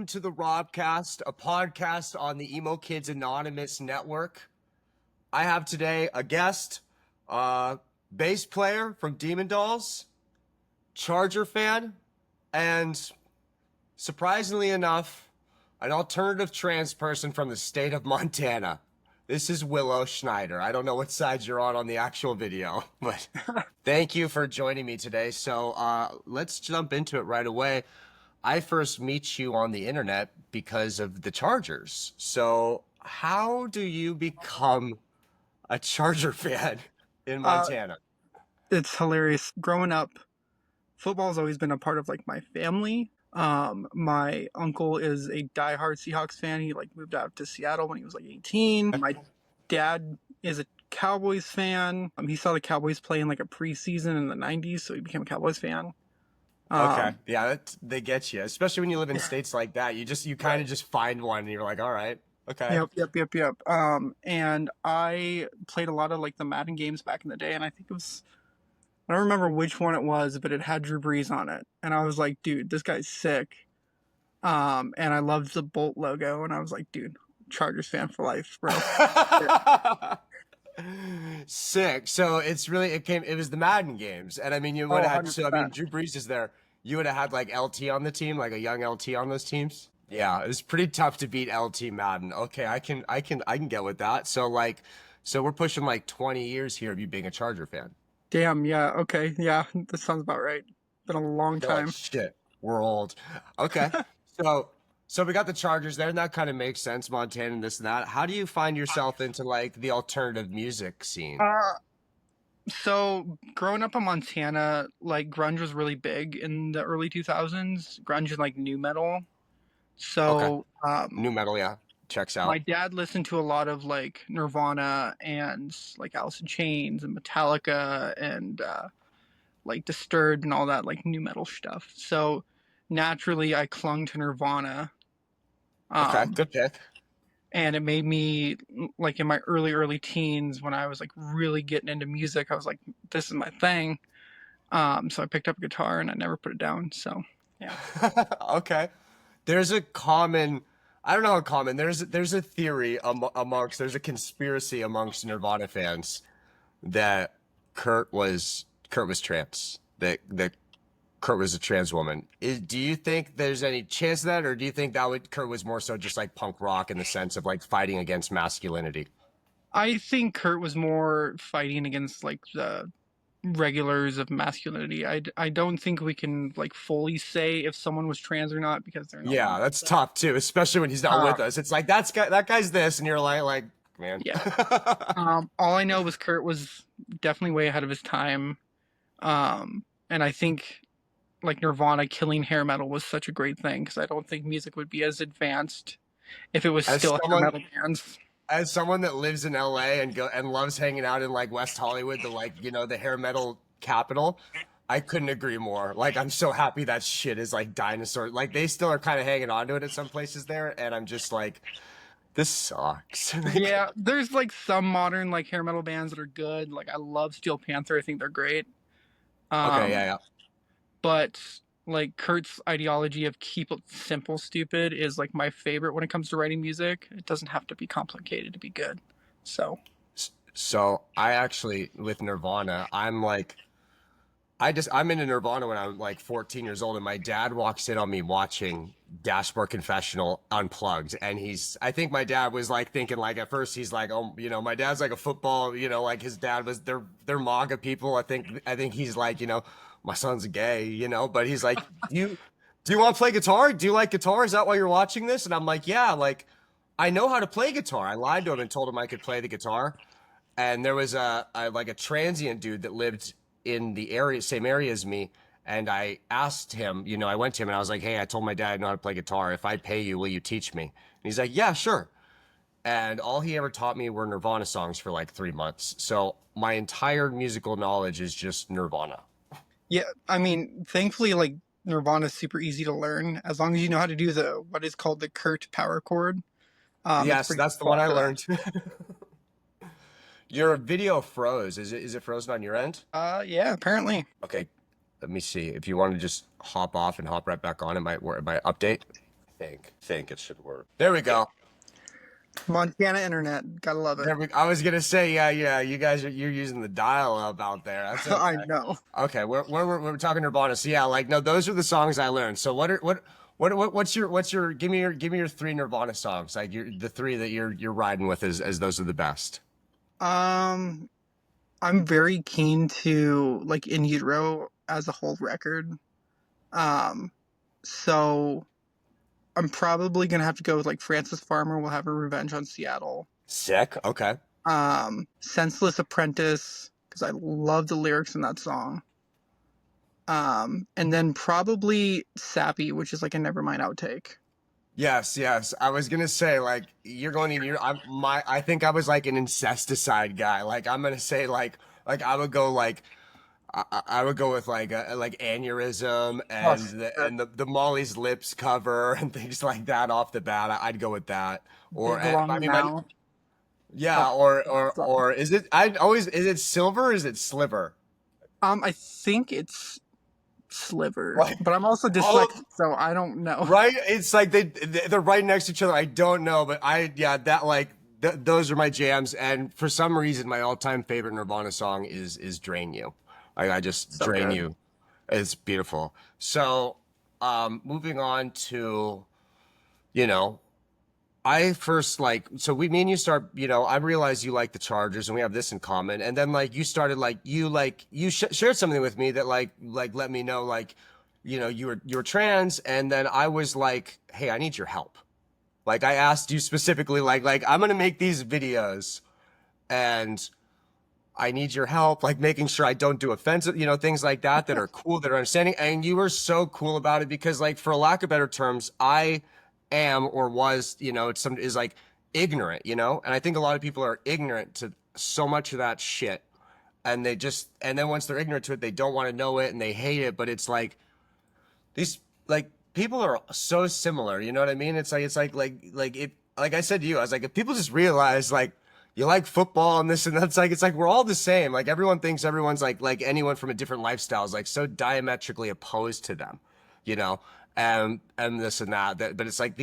welcome to the Robbcast, a podcast on the Emo Kids Anonymous network. I have today a guest, bass player from Demon Dolls, Charger fan, and surprisingly enough, an alternative trans person from the state of Montana. This is Willow Schneider. I don't know what side you're on the actual video, but thank you for joining me today. So let's jump into it right away. I first meet you on the internet because of the Chargers. So how do you become a Charger fan in Montana? It's hilarious. Growing up, football's always been a part of like my family. My uncle is a diehard Seahawks fan. He like moved out to Seattle when he was like 18. My dad is a Cowboys fan. He saw the Cowboys play in like a preseason in the 90s, so he became a Cowboys fan. Okay, yeah, they get you, especially when you live in states like that. You kind of just find one and you're like, all right, okay. Yep. And I played a lot of like the Madden games back in the day, and I think it was, I don't remember which one it was, but it had Drew Brees on it. And I was like, dude, this guy's sick. And I loved the Bolt logo, and I was like, dude, Chargers fan for life, bro. Sick. So it was the Madden games. And I mean, you would have had, so I mean, Drew Brees is there. You would have had like LT on the team, like a young LT on those teams. Yeah, it was pretty tough to beat LT Madden. Okay, I can get with that. So we're pushing like 20 years here of you being a Charger fan. Damn, yeah, okay, yeah, that sounds about right. Been a long time. Like, shit, we're old. Okay, so we got the Chargers there, and that kind of makes sense, Montana and this and that. How do you find yourself into like the alternative music scene? So growing up in Montana, like grunge was really big in the early 2000s. Grunge and like nu metal. So nu metal, yeah, checks out. My dad listened to a lot of like Nirvana and like Alice in Chains and Metallica and like Disturbed and all that like nu metal stuff. So naturally, I clung to Nirvana. Okay, good pick. And it made me, like in my early teens, when I was like really getting into music, I was like, this is my thing. So I picked up a guitar and I never put it down. So yeah. Okay. There's a common, I don't know how common, there's a theory there's a conspiracy amongst Nirvana fans that Kurt was trans, that Kurt was a trans woman. Do you think there's any chance of that, or do you think Kurt was more so just like punk rock in the sense of like fighting against masculinity? I think Kurt was more fighting against like the regulars of masculinity. I don't think we can like fully say if someone was trans or not, because they're not. Yeah, that's tough too, especially when he's not with us. It's like that guy's this, and you're like man. Yeah. All I know was Kurt was definitely way ahead of his time, and I think like Nirvana killing hair metal was such a great thing, because I don't think music would be as advanced if it was still hair metal bands. As someone that lives in LA and loves hanging out in like West Hollywood, the hair metal capital, I couldn't agree more. Like, I'm so happy that shit is like dinosaur. Like, they still are kind of hanging on to it at some places there, and I'm just like, this sucks. Yeah, there's like some modern like hair metal bands that are good. Like, I love Steel Panther. I think they're great. Okay, yeah. But like Kurt's ideology of keep it simple, stupid is like my favorite when it comes to writing music. It doesn't have to be complicated to be good. So I actually, with Nirvana, I'm into Nirvana when I'm like 14 years old, and my dad walks in on me watching Dashboard Confessional Unplugged, and I think my dad was like thinking, like, at first he's like, oh, my dad's like a football, like his dad was, they're MAGA people. I think he's like, my son's gay, but he's like, do you want to play guitar? Do you like guitar? Is that why you're watching this? And I'm like, yeah, like, I know how to play guitar. I lied to him and told him I could play the guitar. And there was a transient dude that lived in the same area as me. And I asked him, I went to him and I was like, hey, I told my dad I know how to play guitar. If I pay you, will you teach me? And he's like, yeah, sure. And all he ever taught me were Nirvana songs for like 3 months. So my entire musical knowledge is just Nirvana. Yeah, I mean, thankfully, like, Nirvana is super easy to learn as long as you know how to do what is called the Kurt power chord. Yes, that's the one I learned. Your video froze. Is it frozen on your end? Yeah, apparently. Okay, let me see. If you want to just hop off and hop right back on, it might update. think it should work. There we go. Montana internet, gotta love it. I was gonna say, yeah. You're using the dial up out there. That's I okay. know. Okay, we're talking Nirvana. So yeah, like no, those are the songs I learned. So what's your give me your three Nirvana songs, like the three that you're riding with as those are the best. Um, I'm very keen to like In Utero as a whole record. Um, so I'm probably gonna have to go with like Francis Farmer will have a Revenge on Seattle. Sick. Okay. Senseless Apprentice, because I love the lyrics in that song. And then probably Sappy, which is like a Nevermind outtake. Yes. I was gonna say like you're going in your I think I was like an incesticide guy. Like I'm gonna say like I would go like I would go with like aneurysm Oh, and the Molly's Lips cover and things like that off the bat. I'd go with that. Or Big Long I mean Now. yeah, Oh, or is it is it Silver or is it Sliver? I think it's Sliver, Like but I'm also oh dyslexic, so I don't know. right, it's like they're right next to each other. I don't know, but that like those are my jams. And for some reason, my all-time favorite Nirvana song is "Drain You." Like I just So drain good. you. It's beautiful. So, moving on to you know I first like so me and you start I realized you like the Chargers and we have this in common and then like you started you shared something with me that let me know you were trans and then I was like, hey, I need your help. Like I asked you specifically like I'm gonna make these videos and I need your help, like making sure I don't do offensive, things like that are cool, that are understanding. And you were so cool about it because, like, for lack of better terms, I am or was, is like ignorant, and I think a lot of people are ignorant to so much of that shit. And and then once they're ignorant to it, they don't want to know it and they hate it. But it's like these, like, people are so similar, you know what I mean? Like I said to you, I was like, if people just realize, like, you like football and this and that's it's like we're all the same. Like everyone thinks everyone's like anyone from a different lifestyle is like so diametrically opposed to them, you know, and this and that. But it's like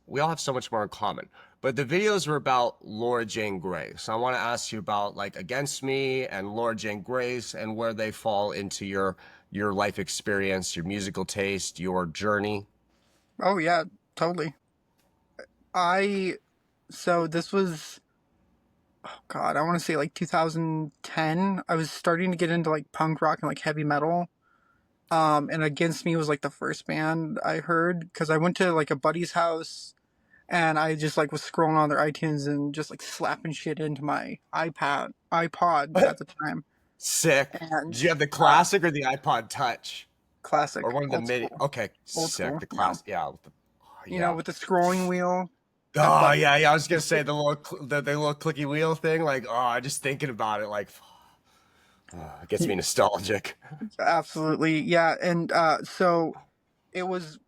we all have so much more in common. But the videos were about Laura Jane Grace. So I want to ask you about like Against Me and Laura Jane Grace and where they fall into your life experience, your musical taste, your journey. Oh yeah, totally. I so this was God, I want to say like 2010. I was starting to get into like punk rock and like heavy metal. And Against Me was like the first band I heard because I went to like a buddy's house and I just like was scrolling on their iTunes and just like slapping shit into my iPod at the time. Sick. And Did you have the classic or the iPod Touch? Or classic, one of the old mini. school, Okay, old sick. school, The class. Yeah. Oh, yeah. with the scrolling wheel. That Oh button. yeah. I was gonna say the little clicky wheel thing. Like, just thinking about it, like, it gets me nostalgic. Absolutely, yeah. And so it was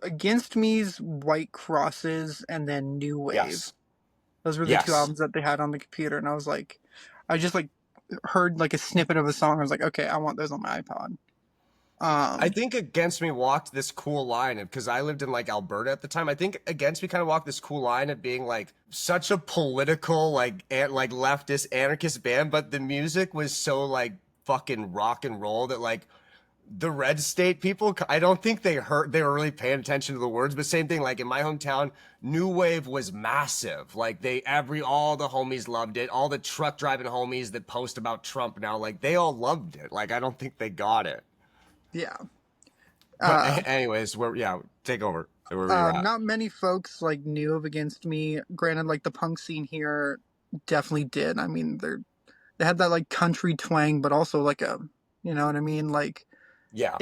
Against Me's White Crosses and then New Wave. Yes. Those were the two Yes. albums that they had on the computer, and I was like, I just like heard like a snippet of a song. I was like, okay, I want those on my iPod. I think Against Me walked this cool line because I lived in like Alberta at the time. I think Against Me kind of walked this cool line of being like such a political like leftist anarchist band, but the music was so like fucking rock and roll that like the red state people, I don't think they were really paying attention to the words, but same thing, like in my hometown, New Wave was massive. Like all the homies loved it. All the truck driving homies that post about Trump now, like they all loved it. Like I don't think they got it. Yeah. But Uh, anyways, take over. Where were you at? Not many folks like knew of Against Me. Granted, like the punk scene here definitely did. I mean, they had that like country twang, but also like you know what I mean? Like Yeah.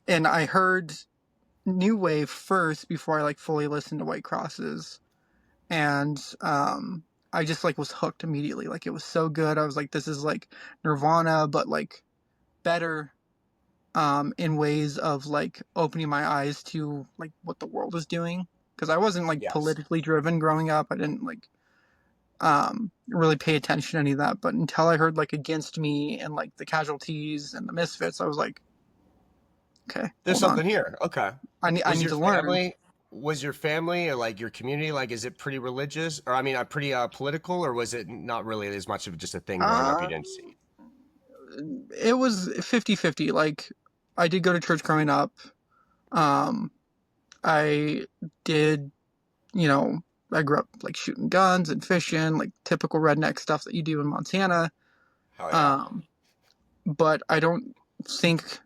and I heard New Wave first before I like fully listened to White Crosses, and I just like was hooked immediately. Like it was so good. I was like, this is like Nirvana, but like better. In ways of like opening my eyes to like what the world is doing, because I wasn't like Yes. politically driven growing up. I didn't like really pay attention to any of that, but until I heard like Against Me and like the Casualties and the Misfits, I was like, okay, There's hold on, something here. Okay. I Was need your to learn. family was your family or like your community, like, is it pretty religious, or I mean, pretty political, or was it not really as much of just a thing growing up you Um, didn't see? it was 50-50. Like, I did go to church growing up. Um, I did, you know, I grew up like shooting guns and fishing, like typical redneck stuff that you do in Montana. Hell yeah. Um, but I don't think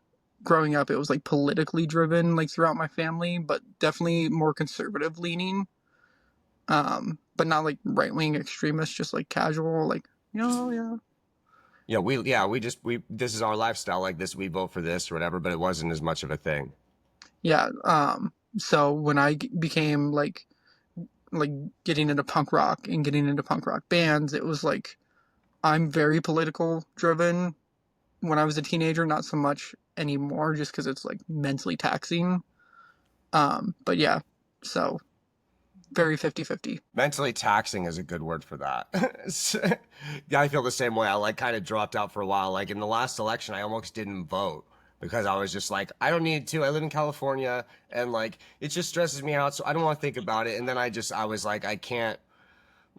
growing up it was like politically driven like throughout my family, but definitely more conservative leaning. But not like right wing extremists, just like casual, like, yeah. We this is our lifestyle, like this, we vote for this or whatever, but it wasn't as much of a thing. Yeah. So when I became like getting into punk rock and getting into punk rock bands, it was like I'm very political driven when I was a teenager, not so much anymore just because it's like mentally taxing. But yeah, so very 50-50. Mentally taxing is a good word for that. Yeah, I feel the same way. I like kind of dropped out for a while. Like in the last election, I almost didn't vote because I was just like, I don't need to. I live in California and like it just stresses me out, so I don't want to think about it. And then I was like, I can't.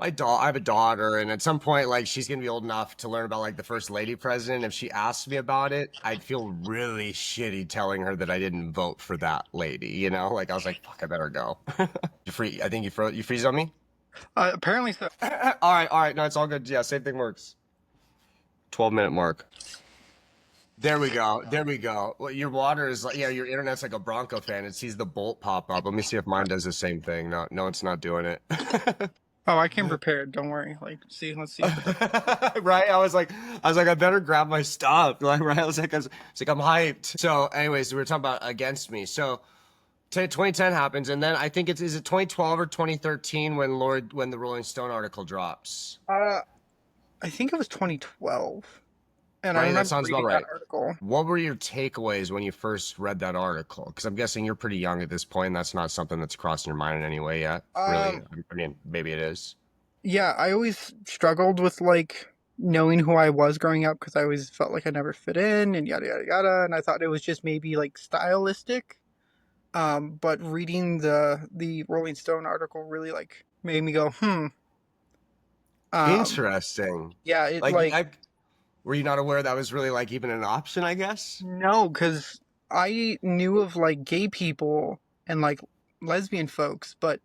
I have a daughter, and at some point, like she's gonna be old enough to learn about like the first lady president. If she asked me about it, I'd feel really shitty telling her that I didn't vote for that lady. You know, like I was like, fuck, I better go. You free? I think you freeze on me. Apparently so. All right. No, it's all good. Yeah, same thing works. 12-minute mark. There we go. There we go. Well, your water is like, yeah, your internet's like a Bronco fan. It sees the bolt pop up. Let me see if mine does the same thing. No, no, it's not doing it. Oh, I came prepared. Don't worry. Like, let's see if it does. Right? I was like, I better grab my stuff. Like, right? I was like, I'm hyped. So, anyways, we were talking about against me. So, 2010 happens, and then I think is it 2012 or 2013 when the Rolling Stone article drops. Uh, I think it was 2012, and I Right? That remember sounds about reading that right. article. What were your takeaways when you first read that article? Because I'm guessing you're pretty young at this point, and that's not something that's crossing your mind in any way yet. Really? Um, I mean, maybe it is. yeah, I always struggled with like knowing who I was growing up because I always felt like I never fit in and yada yada yada, and I thought it was just maybe like stylistic. But reading the Rolling Stone article really like made me go, hmm. Um, Interesting. yeah, it Like, like were you not aware that was really like even an option, I guess? no, because I knew of like gay people and like lesbian folks, but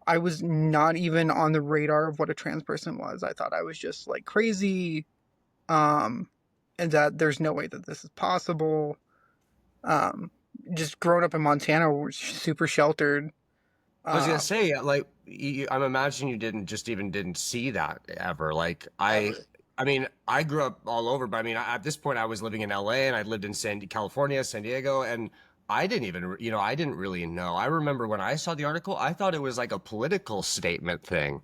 I was not even on the radar of what a trans person was. I thought I was just like crazy, um, and that there's no way that this is possible. Um, just growing up in Montana, we're super sheltered. I was gonna Um, say, like, I'm imagining you didn't see that ever. Like, ever. I mean, I grew up all over, but I mean, at this point, I was living in LA and I lived in California, San Diego, and I didn't even, I didn't really know. I remember when I saw the article, I thought it was like a political statement thing.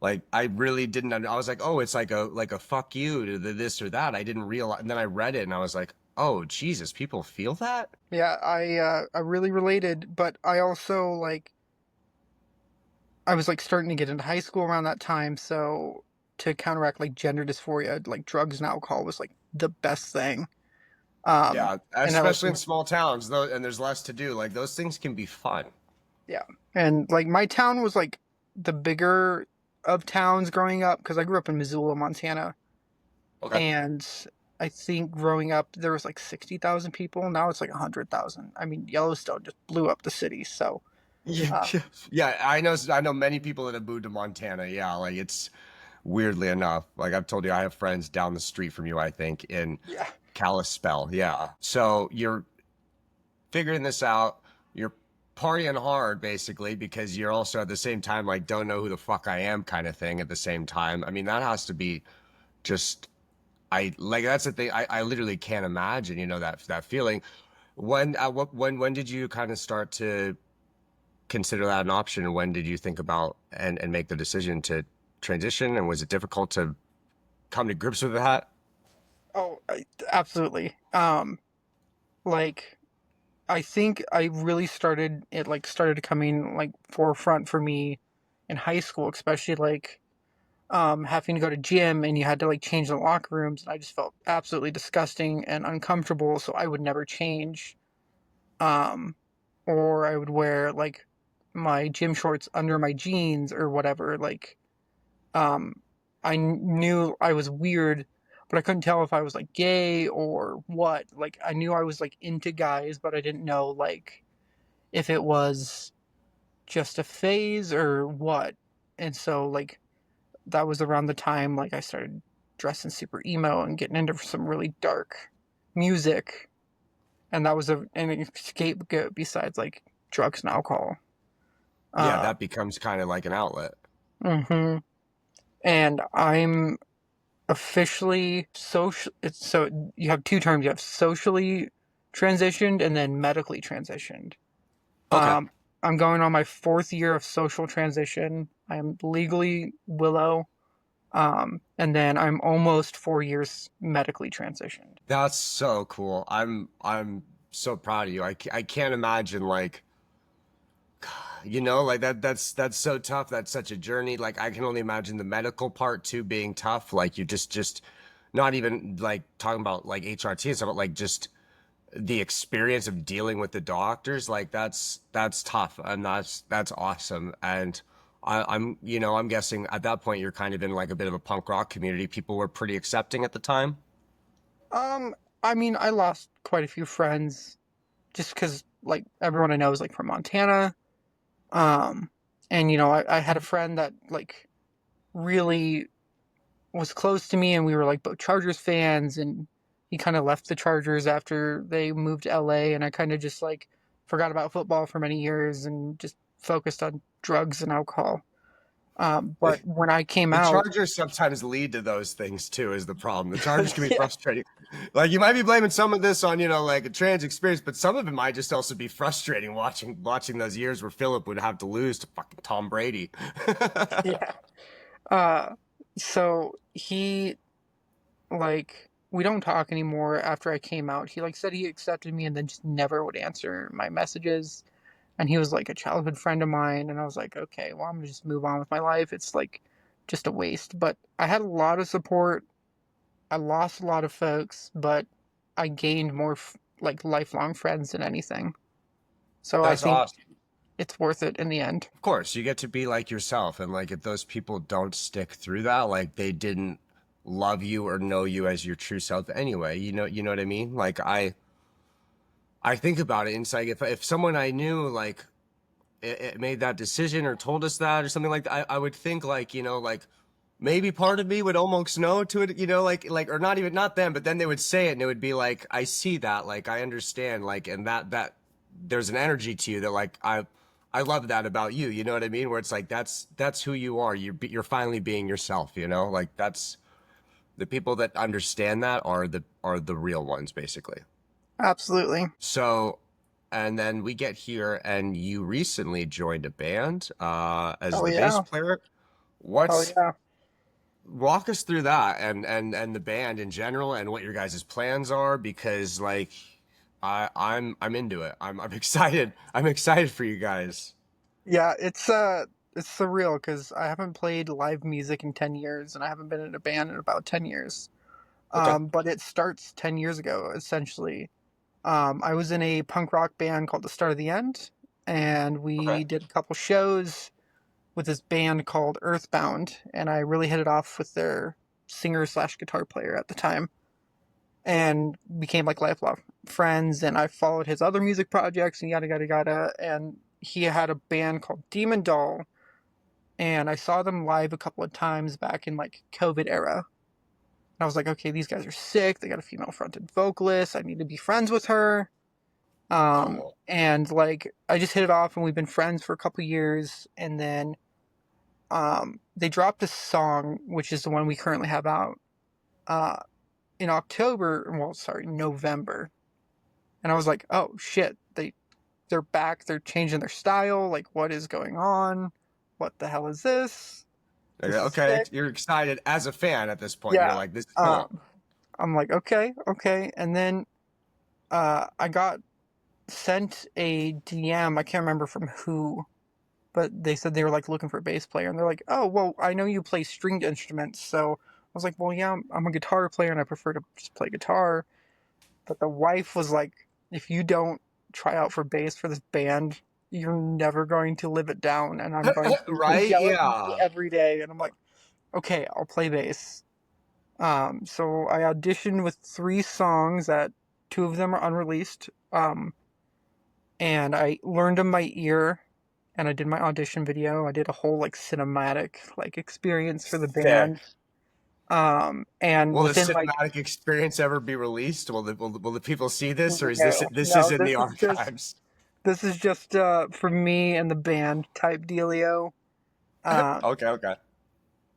Like, I really didn't. I was like, oh, it's like a fuck you to this or that. I didn't realize, and then I read it and I was like, oh, Jesus, people feel that? Yeah, I really related, but I also like I was like starting to get into high school around that time, so to counteract like gender dysphoria, like drugs and alcohol was like the best thing. Um, Yeah, and I like especially in small towns, though, and there's less to do. Like those things can be fun. yeah, and like my town was like the bigger of towns growing up because I grew up in Missoula, Montana, Okay. and I think growing up there was like 60,000 people. Now it's like 100,000. I mean, Yellowstone just blew up the city, so Yeah, uh, yeah, yeah. I know many people that have moved to Montana. Yeah, like it's weirdly enough. Like I've told you, I have friends down the street from you. I think in yeah, Kalispell. Yeah. So you're figuring this out. You're partying hard, basically, because you're also at the same time like don't know who the fuck I am kind of thing. At the same time, I mean that has to be just. I like that's the thing. I literally can't imagine. That feeling. When did you kind of start to consider that an option? And when did you think about and make the decision to transition? And was it difficult to come to grips with that? oh, absolutely. Like I think I really started coming like forefront for me in high school, especially like having to go to gym and you had to like change the locker rooms, and I just felt absolutely disgusting and uncomfortable, so I would never change. Um or I would wear like my gym shorts under my jeans or whatever. Like, um, I knew I was weird, but I couldn't tell if I was like gay or what. Like, I knew I was like into guys, but I didn't know like if it was just a phase or what. And so, like, that was around the time like I started dressing super emo and getting into some really dark music, and that was an scapegoat besides like drugs and alcohol. Yeah, Uh, that becomes kind of like an outlet. hmm And I'm officially social. So you have two terms. You have socially transitioned and then medically transitioned. Okay. Um, I'm going on my 4th year of social transition. I'm legally Willow. And then I'm almost 4 years medically transitioned. That's so cool. I'm so proud of you. I can't imagine like like that's so tough. That's such a journey. Like I can only imagine the medical part too being tough. Like you just not even like talking about like HRT and stuff, but like just the experience of dealing with the doctors, like that's tough and that's awesome. And I'm guessing at that point you're kind of in like a bit of a punk rock community. People were pretty accepting at the time. Um, I mean, I lost quite a few friends just because, like, everyone I know is like from Montana. Um, and I had a friend that like really was close to me, and we were like both Chargers fans, and he kind of left the Chargers after they moved to LA, and I kind of just like forgot about football for many years and just focused on drugs and alcohol. But when I came The out, Chargers sometimes lead to those things too, is the problem. The Chargers can be yeah, frustrating. Like you might be blaming some of this on, like a trans experience, but some of it might just also be frustrating watching those years where Philip would have to lose to fucking Tom Brady. yeah. Uh, so he like we don't talk anymore after I came out. He like said he accepted me and then just never would answer my messages. And he was like a childhood friend of mine, and I was like, okay, well, I'm gonna just move on with my life. It's like just a waste. But I had a lot of support. I lost a lot of folks, but I gained more like lifelong friends than anything. So I That's think awesome. it's worth it in the end. Of course, you get to be like yourself, and like if those people don't stick through that, like they didn't love you or know you as your true self anyway. You know what I mean? Like I think about it, and it's like if someone I knew like it made that decision or told us that or something like that, I would think like like maybe part of me would almost know to it, like or not even not them, but then they would say it and it would be like I see that, like I understand, like and that there's an energy to you that like I love that about you. You know what I mean? Where it's like that's who you are. You're finally being yourself. Like that's the people that understand that are the real ones basically. Absolutely. So, and then we get here, and you recently joined a band as Oh the bass yeah. player. Oh What's yeah. walk us through that and the band in general and what your guys' plans are because like I'm into it. I'm excited. I'm excited for you guys. Yeah, it's surreal because I haven't played live music in 10 years, and I haven't been in a band in about 10 years. Okay. But it starts 10 years ago, essentially. I was in a punk rock band called The Start of the End, and Okay. we did a couple shows with this band called Earthbound, and I really hit it off with their singer slash guitar player at the time, and became like lifelong friends. And I followed his other music projects and yada yada yada. And he had a band called Demon Doll, and I saw them live a couple of times back in like COVID era. And I was like, okay, these guys are sick. They got a female fronted vocalist. I need to be friends with her. Cool. And like I just hit it off, and we've been friends for a couple years. And then they dropped a song, which is the one we currently have out, uh, in October. Well, sorry, November. And I was like, oh shit, they're back. They're changing their style. Like, what is going on? What the hell is this? Okay, This is okay, sick. you're excited as a fan at this point. You're Yeah. like, this is cool. Um, I'm like, okay, okay. And then I got sent a DM. I can't remember from who, but they said they were like looking for a bass player, and they're like, "Oh, well, I know you play stringed instruments." So I was like, "Well, yeah, I'm a guitar player, and I prefer to just play guitar." But the wife was like, "If you don't try out for bass for this band. You're never going to live it down, and I'm going to Right? yell at you Yeah. every day. And I'm like, okay, I'll play bass. So I auditioned with 3 songs that 2 of them are unreleased. And I learned them by ear, and I did my audition video. I did a whole like cinematic like experience for the Sick. band. And Will the within like cinematic experience ever be released? Will the people see this, or is this no, this is no, in the archives? this is just for me and the band type dealio. Um, Okay, okay.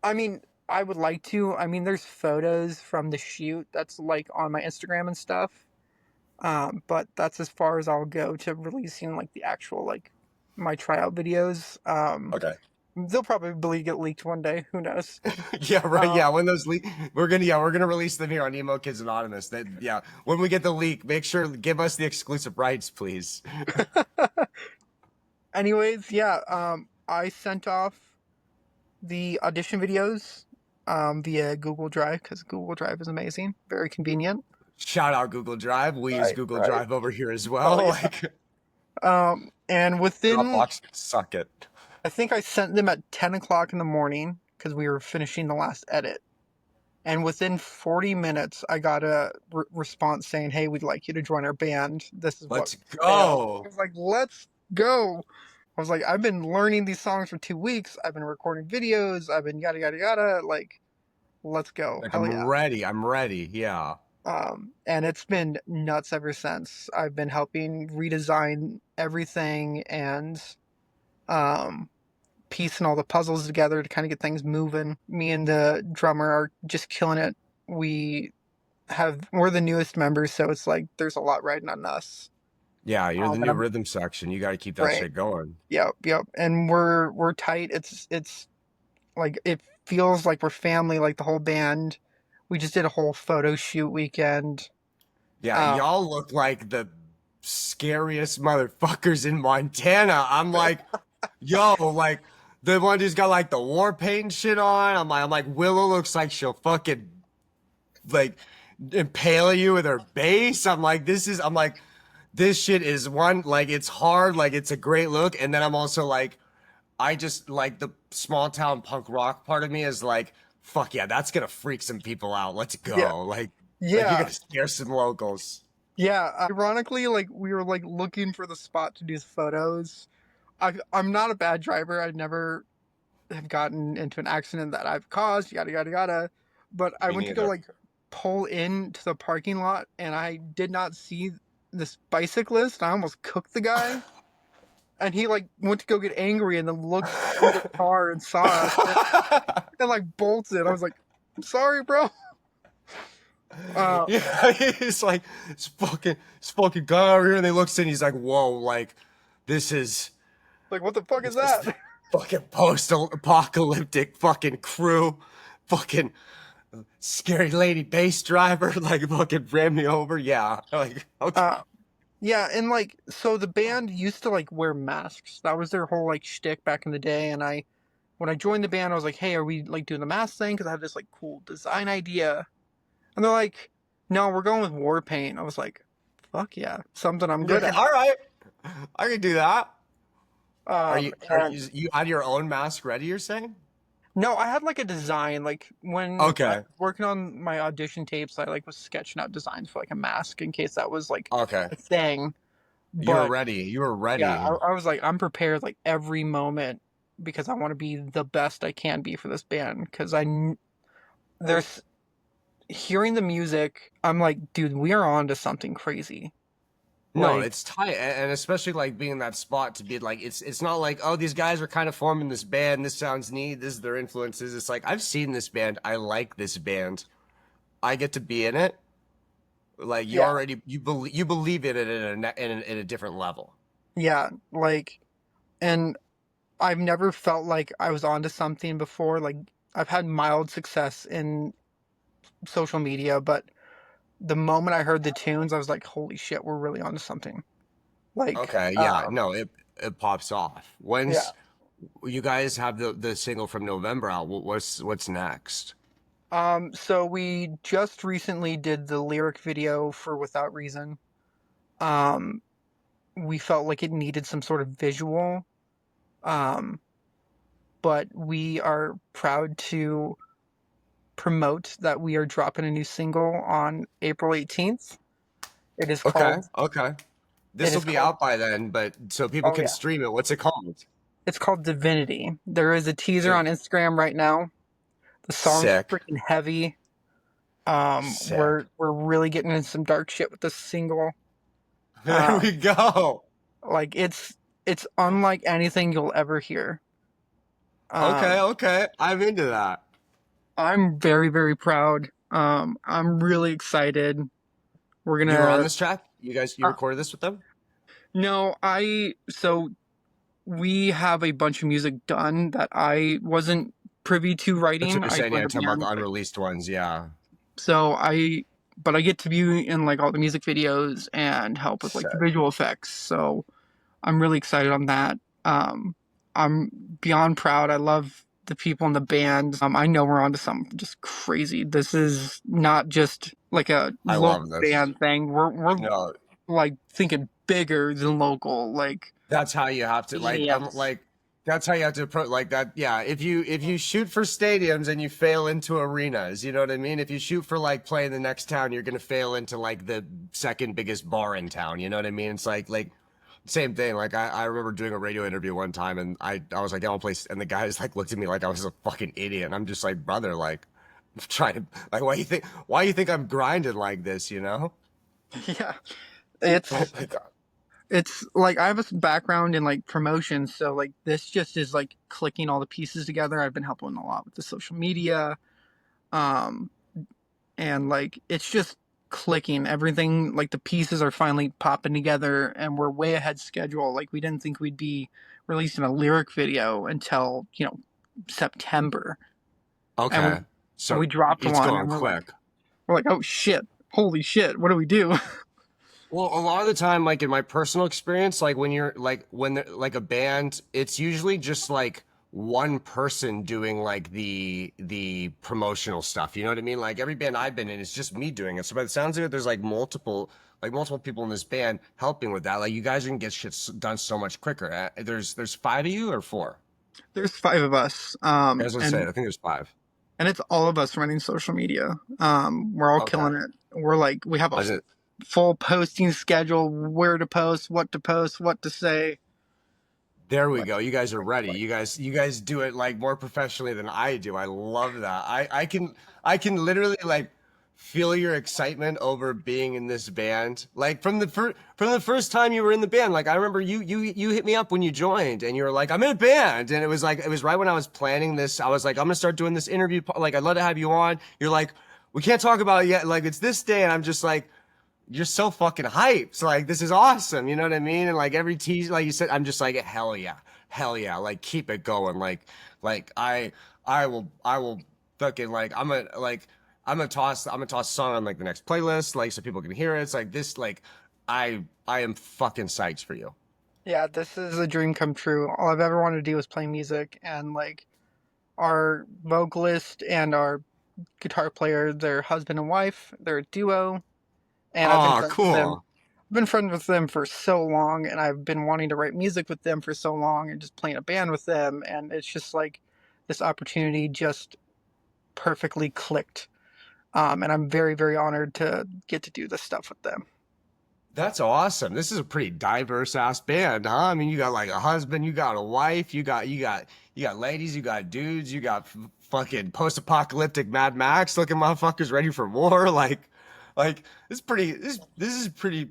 I mean, I would like to. I mean, there's photos from the shoot that's like on my Instagram and stuff. But that's as far as I'll go to releasing like the actual like my tryout videos. Okay. They'll probably get leaked one day. Who knows? Yeah, right. Um, Yeah, when those leak, we're gonna release them here on Emo Kids Anonymous. That yeah, when we get the leak, make sure give us the exclusive rights, please. anyways, yeah. I sent off the audition videos via Google Drive because Google Drive is amazing, very convenient. Shout out Google Drive. We use Right, Google right. Drive over here as Oh well. yeah. Like And within, Dropbox, suck it. I think I sent them at 10 o'clock in the morning because we were finishing the last edit. And within 40 minutes, I got a response saying, "Hey, we'd like you to join our band. This is what Let's entails." I go. was like, "Let's go." I was like, "I've been learning these songs for 2 weeks. I've been recording videos. I've been yada yada yada. Like, let's go. Like Hell I'm yeah." ready. I'm ready. Yeah. And it's been nuts ever since. I've been helping redesign everything and um, piecing all the puzzles together to kind of get things moving. Me and the drummer are just killing it. We're the newest members, so it's like there's a lot riding on us. Yeah, you're the And new I'm rhythm section. You got to keep that right. shit going. Yep, yep. And we're tight. It's like it feels like we're family, like the whole band. We just did a whole photo shoot weekend. Yeah, Um, y'all look like the scariest motherfuckers in Montana. I'm like, yo, like the one who's got like the war paint and shit on. I'm like, Willow looks like she'll fucking like impale you with her bass. I'm like, this shit is one, like it's hard, like it's a great look. And then I'm also like, I just like the small town punk rock part of me is like, fuck yeah, that's gonna freak some people out. Let's yeah, go. Like you're yeah, gonna scare some locals. yeah. Ironically, like we were like looking for the spot to do photos. I'm not a bad driver. I never have gotten into an accident that I've caused. Yada yada yada. But I Me went to go neither. like pull into the parking lot, and I did not see this bicyclist. I almost cooked the guy. And he like went to go get angry and then looked through the car and saw us and like bolted. I was like, "I'm sorry, bro." Uh, Yeah, he's like, this fucking guy over here, and he looks in, he's like, whoa, like, this is like, what the fuck is this is that? fucking post-apocalyptic fucking crew, fucking scary lady bass driver, like fucking ran me over. Yeah, like okay, Uh, yeah, and like, so the band used to like wear masks. That was their whole like shtick back in the day. And when I joined the band, I was like, "Hey, are we like doing the mask thing?" Because I have this like cool design idea. And they're like, "No, we're going with war paint." I was like, "Fuck yeah, something I'm you're good like, at." all right, I can do that. Are you are And you had your own mask ready? You're saying? no, I had like a design. Like when I Okay, was working on my audition tapes, I like was sketching out designs for like a mask in case that was like okay, a thing. you were But ready. You were yeah, ready. I was like, I'm prepared like every moment because I want to be the best I can be for this band. Because there's hearing the music, I'm like, dude, we are on to something crazy. No, Like, it's tight, and especially like being in that spot to be like, it's not like, oh, these guys are kind of forming this band. This sounds neat. This is their influences. It's like I've seen this band. I like this band. I get to be in it. Like you yeah, already you believe in it in a different level. yeah, like, and I've never felt like I was onto something before. Like, I've had mild success in social media, but the moment I heard the tunes, I was like, holy shit, we're really onto something. Like, Okay, yeah, no, it pops off. yeah. When's you guys have the single from November out? What's next? So we just recently did the lyric video for Without Reason. Um, we felt like it needed some sort of visual. Um, but we are proud to promote that we are dropping a new single on April 18th. It is Okay, called okay. it This will is be called out by then, but so people oh can yeah. stream it. What's it called? It's called Divinity. There is a teaser Div- on Instagram right now. The song's Sick, freaking heavy. sick. We're really getting into some dark shit with this single. There Um, we go. like it's unlike anything you'll ever hear. Okay, Um, okay. I'm into that. I'm very, very proud. I'm really excited. We're You were on gonna. this track? You Uh, recorded this with them? no, so we have a bunch of music done that I wasn't privy to That's what writing. you're I saying. Yeah, joined a talking about the band, like unreleased ones. Yeah. so but I get to be in like all the music videos and help with like the Sick. visual effects. So I'm really excited on that. Um, I'm beyond proud. I love the people in the band. I know we're onto something just crazy. This is not just like a I local love this. band thing. We're No, like thinking bigger than local. Like that's how you have to like. I'm yes, like. That's how you have to approach like that. Yeah, if you shoot for stadiums and you fail into arenas, you know what I mean. If you shoot for like playing the next town, you're gonna fail into like the second biggest bar in town. You know what I mean? It's like same thing. Like I remember doing a radio interview one time, and I was like, I want to play, and the guys like looked at me like I was a fucking idiot, and I'm just like, brother, like, I'm trying to like, why you think I'm grinding like this? You know? yeah. Oh It's my god. it's like I have a background in like promotion, so like this just is like clicking all the pieces together. I've been helping a lot with the social media. Um, and like it's just clicking everything, like the pieces are finally popping together and we're way ahead schedule. Like we didn't think we'd be releasing a lyric video until September, and we Okay, and so we dropped it's one going and quick. we're like oh shit, holy shit, what do we do? Well, a lot of the time, like in my personal experience, like when they're like a band, it's usually just like one person doing like the promotional stuff. You know what I mean? Like every band I've been in, it's just me doing it. So by the sounds of it, there's like multiple people in this band helping with that. Like you guys can get shit done so much quicker. There's five of you or four? There's five of us, As I said, I think there's five. and it's all of us running social media. We're all Okay. killing it. We have a Was it? full posting schedule, where to post, what to say. There we Like, go. You guys are ready. You guys do it like more professionally than I do. I love that. I can literally like feel your excitement over being in this band. Like from the first time you were in the band. Like I remember you hit me up when you joined and you were like, "I'm in a band." And it was right when I was planning this. I was like, "I'm going to start doing this interview, like I'd love to have you on." You're like, "We can't talk about it yet. Like it's this day." And I'm just like, you're so fucking hyped. So like, this is awesome. You know what I mean? And like every tease, like you said, I'm just like, hell yeah. Like keep it going. Like I will fucking like, I'm gonna toss a song on like the next playlist, like so people can hear it. It's like this, like I am fucking psyched for you. yeah, this is a dream come true. All I've ever wanted to do is play music, and like our vocalist and our guitar player, they're husband and wife. They're a duo, and I've been Oh, friends with them. cool. I've been friends with them for so long, and I've been wanting to write music with them for so long, and just playing a band with them, and it's just like this opportunity just perfectly clicked. And I'm very, very honored to get to do this stuff with them. That's awesome. This is a pretty diverse ass band, huh? I mean, you got like a husband, you got a wife, you got ladies, you got dudes, you got fucking post-apocalyptic Mad Max looking motherfuckers ready for war. Like this is pretty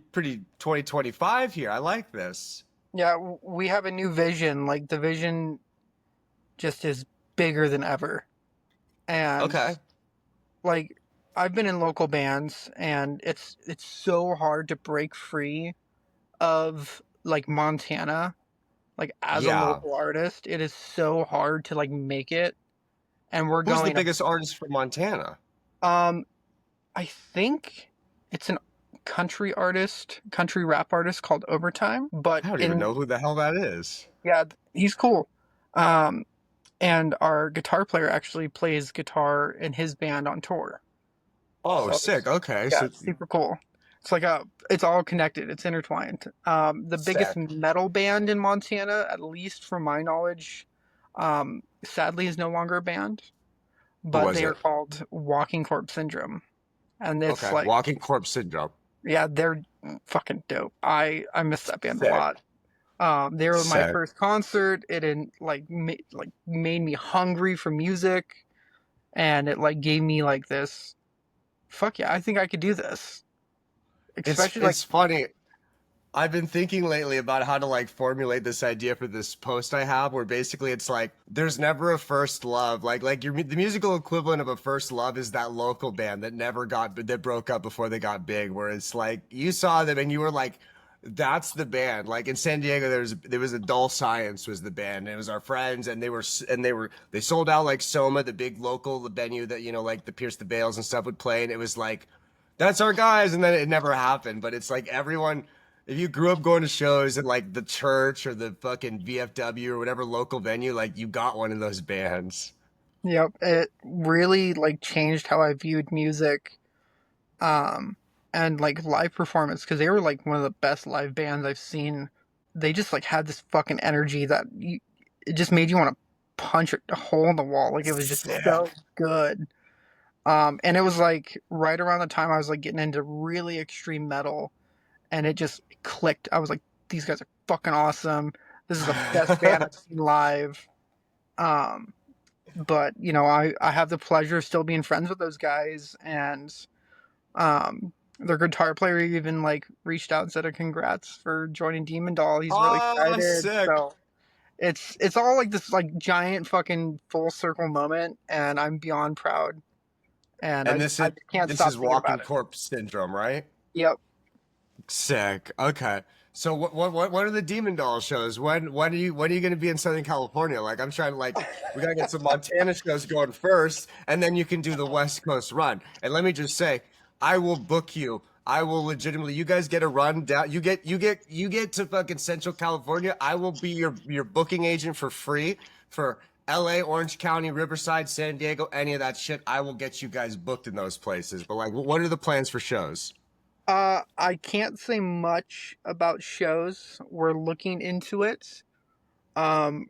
2025 here. I like this. Yeah, we have a new vision. Like the vision just is bigger than ever. And Okay. like I've been in local bands and it's so hard to break free of like Montana. Like as a Yeah. local artist, it is so hard to like make it. And we're Who's the going biggest artist from Montana? um I think it's an country rap artist called Overtime, but I don't even in know who the hell that is. yeah, he's cool. Um and our guitar player actually plays guitar in his band on tour. Oh, So sick. Okay. yeah, So it's super cool. it's all connected. It's intertwined. The biggest Sick. metal band in Montana, at least from my knowledge, sadly is no longer a band, Who but was they are it? called Walking Corpse Syndrome, and it's Okay. like, Walking Corpse Syndrome. yeah, they're fucking dope. I miss that band a Sick. lot. They were my Sick. first concert. It made me hungry for music, and it like gave me like this. Fuck yeah, I think I could do this. Especially like, It's funny. I've been thinking lately about how to like formulate this idea for this post I have, where basically it's like there's never a first love. The musical equivalent of a first love is that local band that broke up before they got big, where it's like you saw them and you were like, that's the band. Like in San Diego, there was a Dull Science was the band, and it was our friends, and they sold out like Soma, the big local venue that like the Pierce the Bales and stuff would play, and it was like that's our guys, and then it never happened. But it's like everyone, if you grew up going to shows at like the church or the fucking VFW or whatever local venue, like you got one of those bands. yep, it really like changed how I viewed music, um, and like live performance because they were like one of the best live bands I've seen. They just like had this fucking energy it just made you want to punch a hole in the wall. Like it was just so Sick. good. And it was like right around the time I was like getting into really extreme metal, and it just clicked. I was like, these guys are fucking awesome. This is the best band I've seen live. Um, but I have the pleasure of still being friends with those guys, and their guitar player even like reached out and said a congrats for joining Demon Doll. He's really Oh, excited. sick. So it's all like this like giant fucking full circle moment, and I'm beyond proud, and And I can't this stop is thinking Walking about it. Corpse Syndrome, right? Yep. Sick. Okay. So what are the Demon Doll shows? When are you going to be in Southern California? Like I'm trying to like we got to get some Montana shows going first, and then you can do the West Coast run. And let me just say, I will book you. I will legitimately. You guys get a run down. You get to fucking Central California. I will be your booking agent for free for LA, Orange County, Riverside, San Diego, any of that shit. I will get you guys booked in those places. But like, what are the plans for shows? I can't say much about shows. We're looking into it. Um,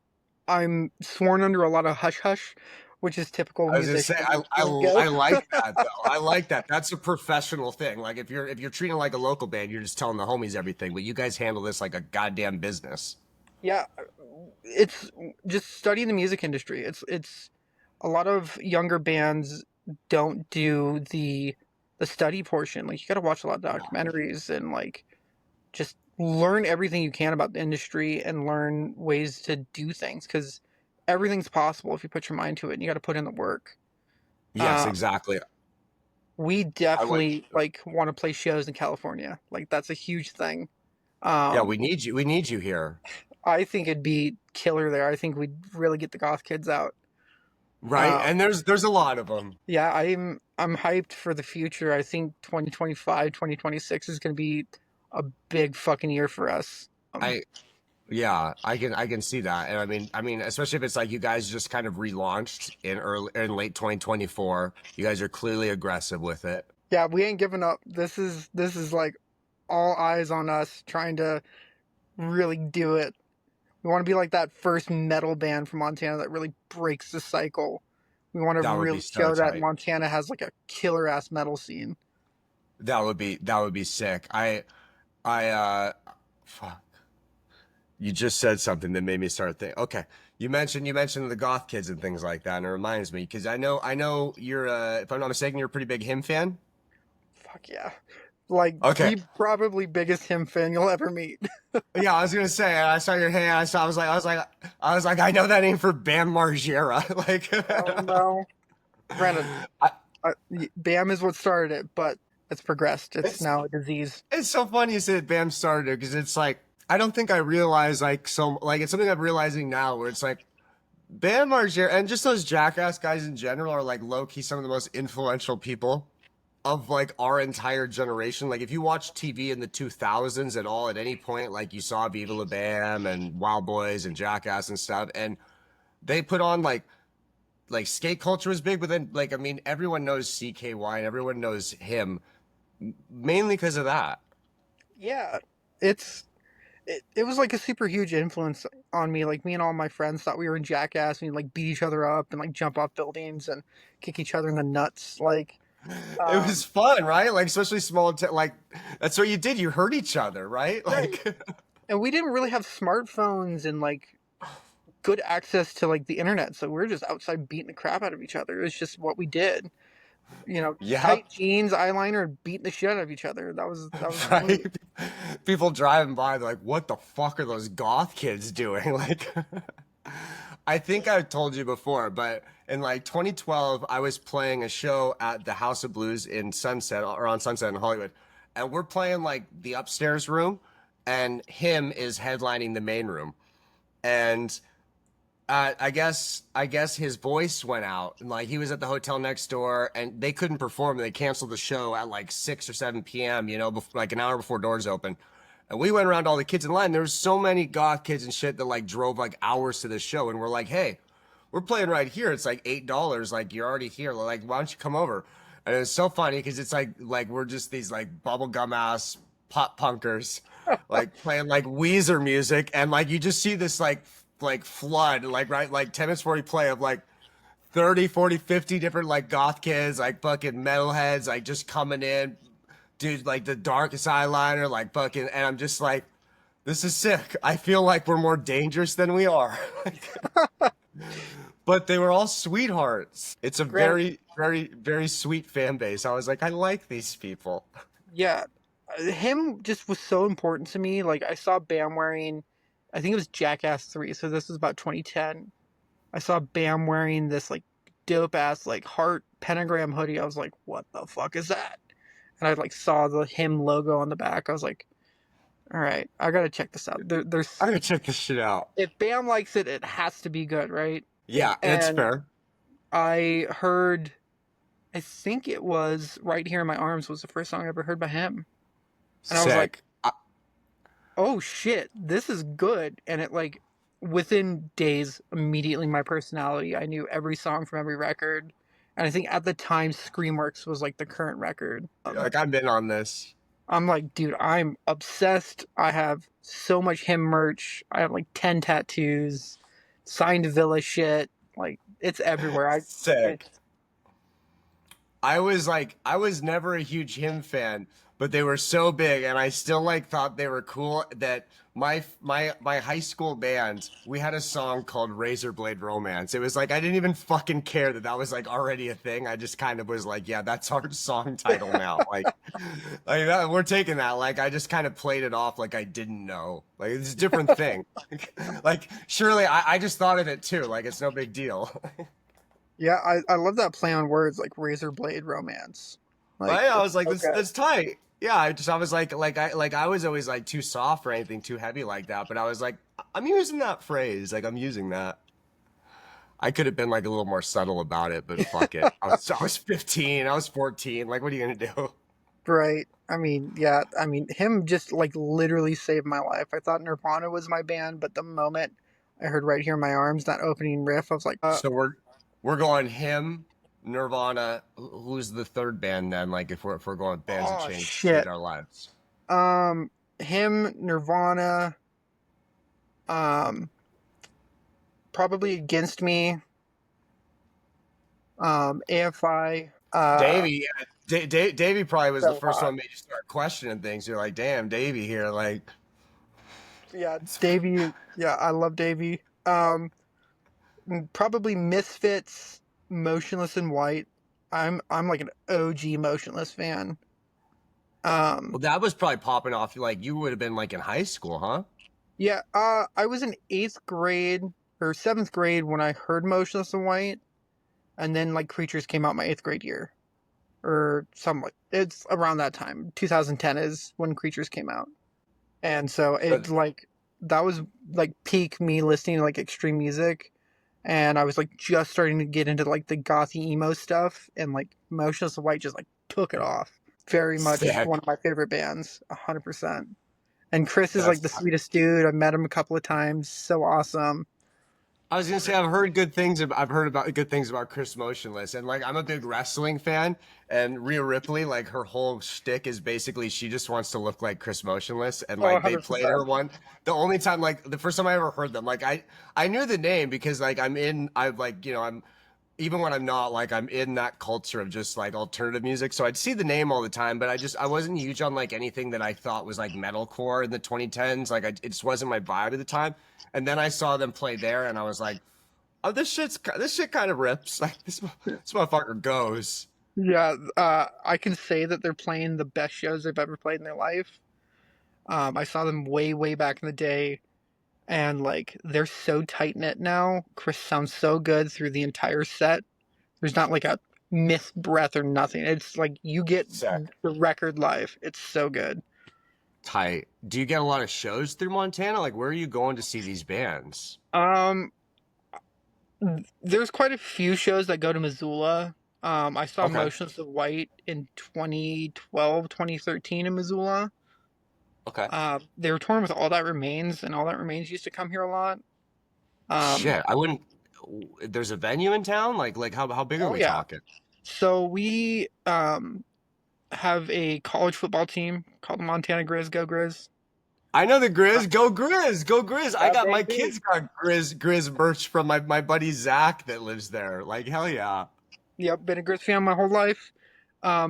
I'm sworn under a lot of hush hush, which is typical of I was gonna say musicians. Lingo. I like that though. I like that. That's a professional thing. Like if you're treating it like a local band, you're just telling the homies everything. But you guys handle this like a goddamn business. Yeah, it's just studying the music industry. It's a lot of younger bands don't do the study portion. Like you got to watch a lot of Yeah. documentaries and like just learn everything you can about the industry and learn ways to do things because everything's possible if you put your mind to it and you got to put in the work. Yes, Um, exactly. we I went. definitely like want to play shows in California. Like that's a huge thing. Yeah, Um, we need you. We need you here. I think it'd be killer there. I think we'd really get the goth kids out. Right? Um, And there's a lot of them. yeah, I'm hyped for the future. I think 2025, 2026 is going to be a big fucking year for us. I Yeah, I can see that. And I mean, especially if it's like you guys just kind of relaunched in late 2024. You guys are clearly aggressive with it. Yeah, we ain't giving up. This is like all eyes on us trying to really do it. We want to be like that first metal band from Montana that really breaks the cycle. We want to That would be really so show that tight. Montana has like a killer ass metal scene. That would be sick. I fuck. You just said something that made me start thinking. Okay, you mentioned the goth kids and things like that, and it reminds me because I know you're if I'm not mistaken, you're a pretty big him fan. Fuck yeah. Like Okay, the probably biggest him fan you'll ever meet. yeah, I was gonna say I saw your hand. I was like I know that name for Bam Margera. Oh no. Granted, I, BAM is what started it, but it's progressed. It's it's now a disease. it's so funny you said Bam started because it's like I don't think I realize it's something I'm realizing now where it's like Bam Margera and just those jackass guys in general are like low key some of the most influential people of like our entire generation. Like if you watch TV in the 2000s at all, at any point, like you saw Viva La Bam and Wild Boys and Jackass and stuff, and they put on like skate culture was big, but then like I mean everyone knows CKY and everyone knows him. mainly because of that. Yeah, it was like a super huge influence on me. Like me and all my friends thought we were in Jackass and we'd like beat each other up and like jump off buildings and kick each other in the nuts. Like, It was um, fun, right? Like especially like that's what you did. You hurt each other, right? right. Like And we didn't really have smartphones and like good access to like the internet, so we were just outside beating the crap out of each other. It was just what we did. You know, yeah, tight jeans, eyeliner, and beating the shit out of each other. That was the right. move. People driving by, they're like, "What the fuck are those goth kids doing?" Like, I think I've told you before, but in like 2012, I was playing a show at the House of Blues in Sunset or on Sunset in Hollywood, and we're playing like the upstairs room, and him is headlining the main room, and I guess his voice went out, and like he was at the hotel next door, and they couldn't perform. They canceled the show at like 6 or 7 p.m. You know, like an hour before doors open. And we went around to all the kids in line. There was so many goth kids and shit that like drove like hours to the show, and we're like, "Hey, we're playing right here. It's like $8. Like you're already here. Like why don't you come over?" And it's so funny because it's like we're just these like bubblegum ass pop punkers, like playing like Weezer music, and like you just see this like flood, like right, like 10 minutes before we play of like 30, 40, 50 different like goth kids, like fucking metalheads, like just coming in, dude, like the darkest eyeliner, like fucking, and I'm just like, this is sick. I feel like we're more dangerous than we are. But they were all sweethearts. It's a Granted, very, very, very sweet fan base. I was like, I like these people. yeah, him just was so important to me. Like I saw Bam wearing, I think it was Jackass 3, so this was about 2010. I saw Bam wearing this like dope ass like heart pentagram hoodie. I was like, what the fuck is that? And I like saw the him logo on the back. I was like, all right, I gotta check this out. I'm There's gonna check this shit out. if Bam likes it, it has to be good, right? Yeah, it's And fair. I heard, I think it was "Right Here in My Arms" was the first song I ever heard by him, and I was like, Sick. oh shit, this is good. And it like within days, immediately my personality, I knew every song from every record. And I think at the time, Screamworks was like the current record. Like I've been on this. I'm like, dude, I'm obsessed. I have so much him merch. I have like 10 tattoos, signed Villa shit. Like, it's everywhere. Sick. It's, I was never a huge him fan, but they were so big, and I still like thought they were cool. That my high school band, we had a song called Razor Blade Romance. It was like I didn't even fucking care that that was like already a thing. I just kind of was like, yeah, that's our song title now. Like we're taking that. Like I just kind of played it off like I didn't know. Like it's a different thing. Like surely I just thought of it too. Like it's no big deal. yeah, I love that play on words like razor blade romance. Like, Right? I it's was like, so this good. that's tight. Yeah, I was like I was always like too soft or anything too heavy like that, but I was like, I'm using that phrase, like I'm using that. I could have been like a little more subtle about it, but fuck it. I was 15, I was 14. Like, what are you gonna do? Right. I mean, yeah, I mean, him just like literally saved my life. I thought Nirvana was my band, but the moment I heard Right Here in My Arms, that opening riff, I was like, So we're going him, Nirvana. Who's the third band then? Like, if we're going bands that oh changed shit. our lives. Him, Nirvana, um, probably Against Me, AFI, Davey, Davey probably was the so first hot. one made you start questioning things. You're like, damn, Davey here, like. Yeah, Davey. Yeah, I love Davey. Probably Misfits, Motionless in White. I'm like an OG Motionless fan. Um, Well, that was probably popping off. Like you would have been like in high school, huh? yeah, I was in 8th grade or 7th grade when I heard Motionless in White, and then like Creatures came out my 8th grade year, or something. It's around that time. 2010 is when Creatures came out, and so So it like that was like peak me listening to like extreme music, and I was like just starting to get into like the gothy emo stuff, and like Motionless in White just like took it off. Very much sick. one of my favorite bands, 100%. And Chris is like That's the sweetest dude. I met him a couple of times. So awesome. I was gonna say I've heard good things. I've heard about good things about Chris Motionless, and like I'm a big wrestling fan. And Rhea Ripley, like her whole shtick is basically she just wants to look like Chris Motionless, and Oh, like they played 100%. her one. The only time, like the first time I ever heard them, like I knew the name because like I'm like I'm even when I'm not like I'm in that culture of just like alternative music. So I'd see the name all the time, but I wasn't huge on like anything that I thought was like metalcore in the 2010s. Like it just wasn't my vibe at the time. And then I saw them play there, and I was like, oh, this shit kind of rips. Like this motherfucker goes. Yeah, I can say that they're playing the best shows they've ever played in their life. I saw them way, way back in the day, and like they're so tight knit now. Chris sounds so good through the entire set. There's not like a missed breath or nothing. It's like you get Sick. the record live. It's so good. Tight. Do you get a lot of shows through Montana? Like, where are you going to see these bands? Um, there's quite a few shows that go to Missoula. I saw Okay. Motionless of White in 2012, 2013 in Missoula. Okay. They were touring with All That Remains, and All That Remains used to come here a lot. Um, Shit, I wouldn't. There's a venue in town. Like how big are oh we yeah. talking? So we have a college football team called the Montana Grizz. Go Grizz! I know the Uh, Grizz. Go Grizz. Go Grizz. I yeah, got my baby. kids got Grizz merch from my buddy Zach that lives there. Like hell yeah. Yep, been a Grizz fan my whole life.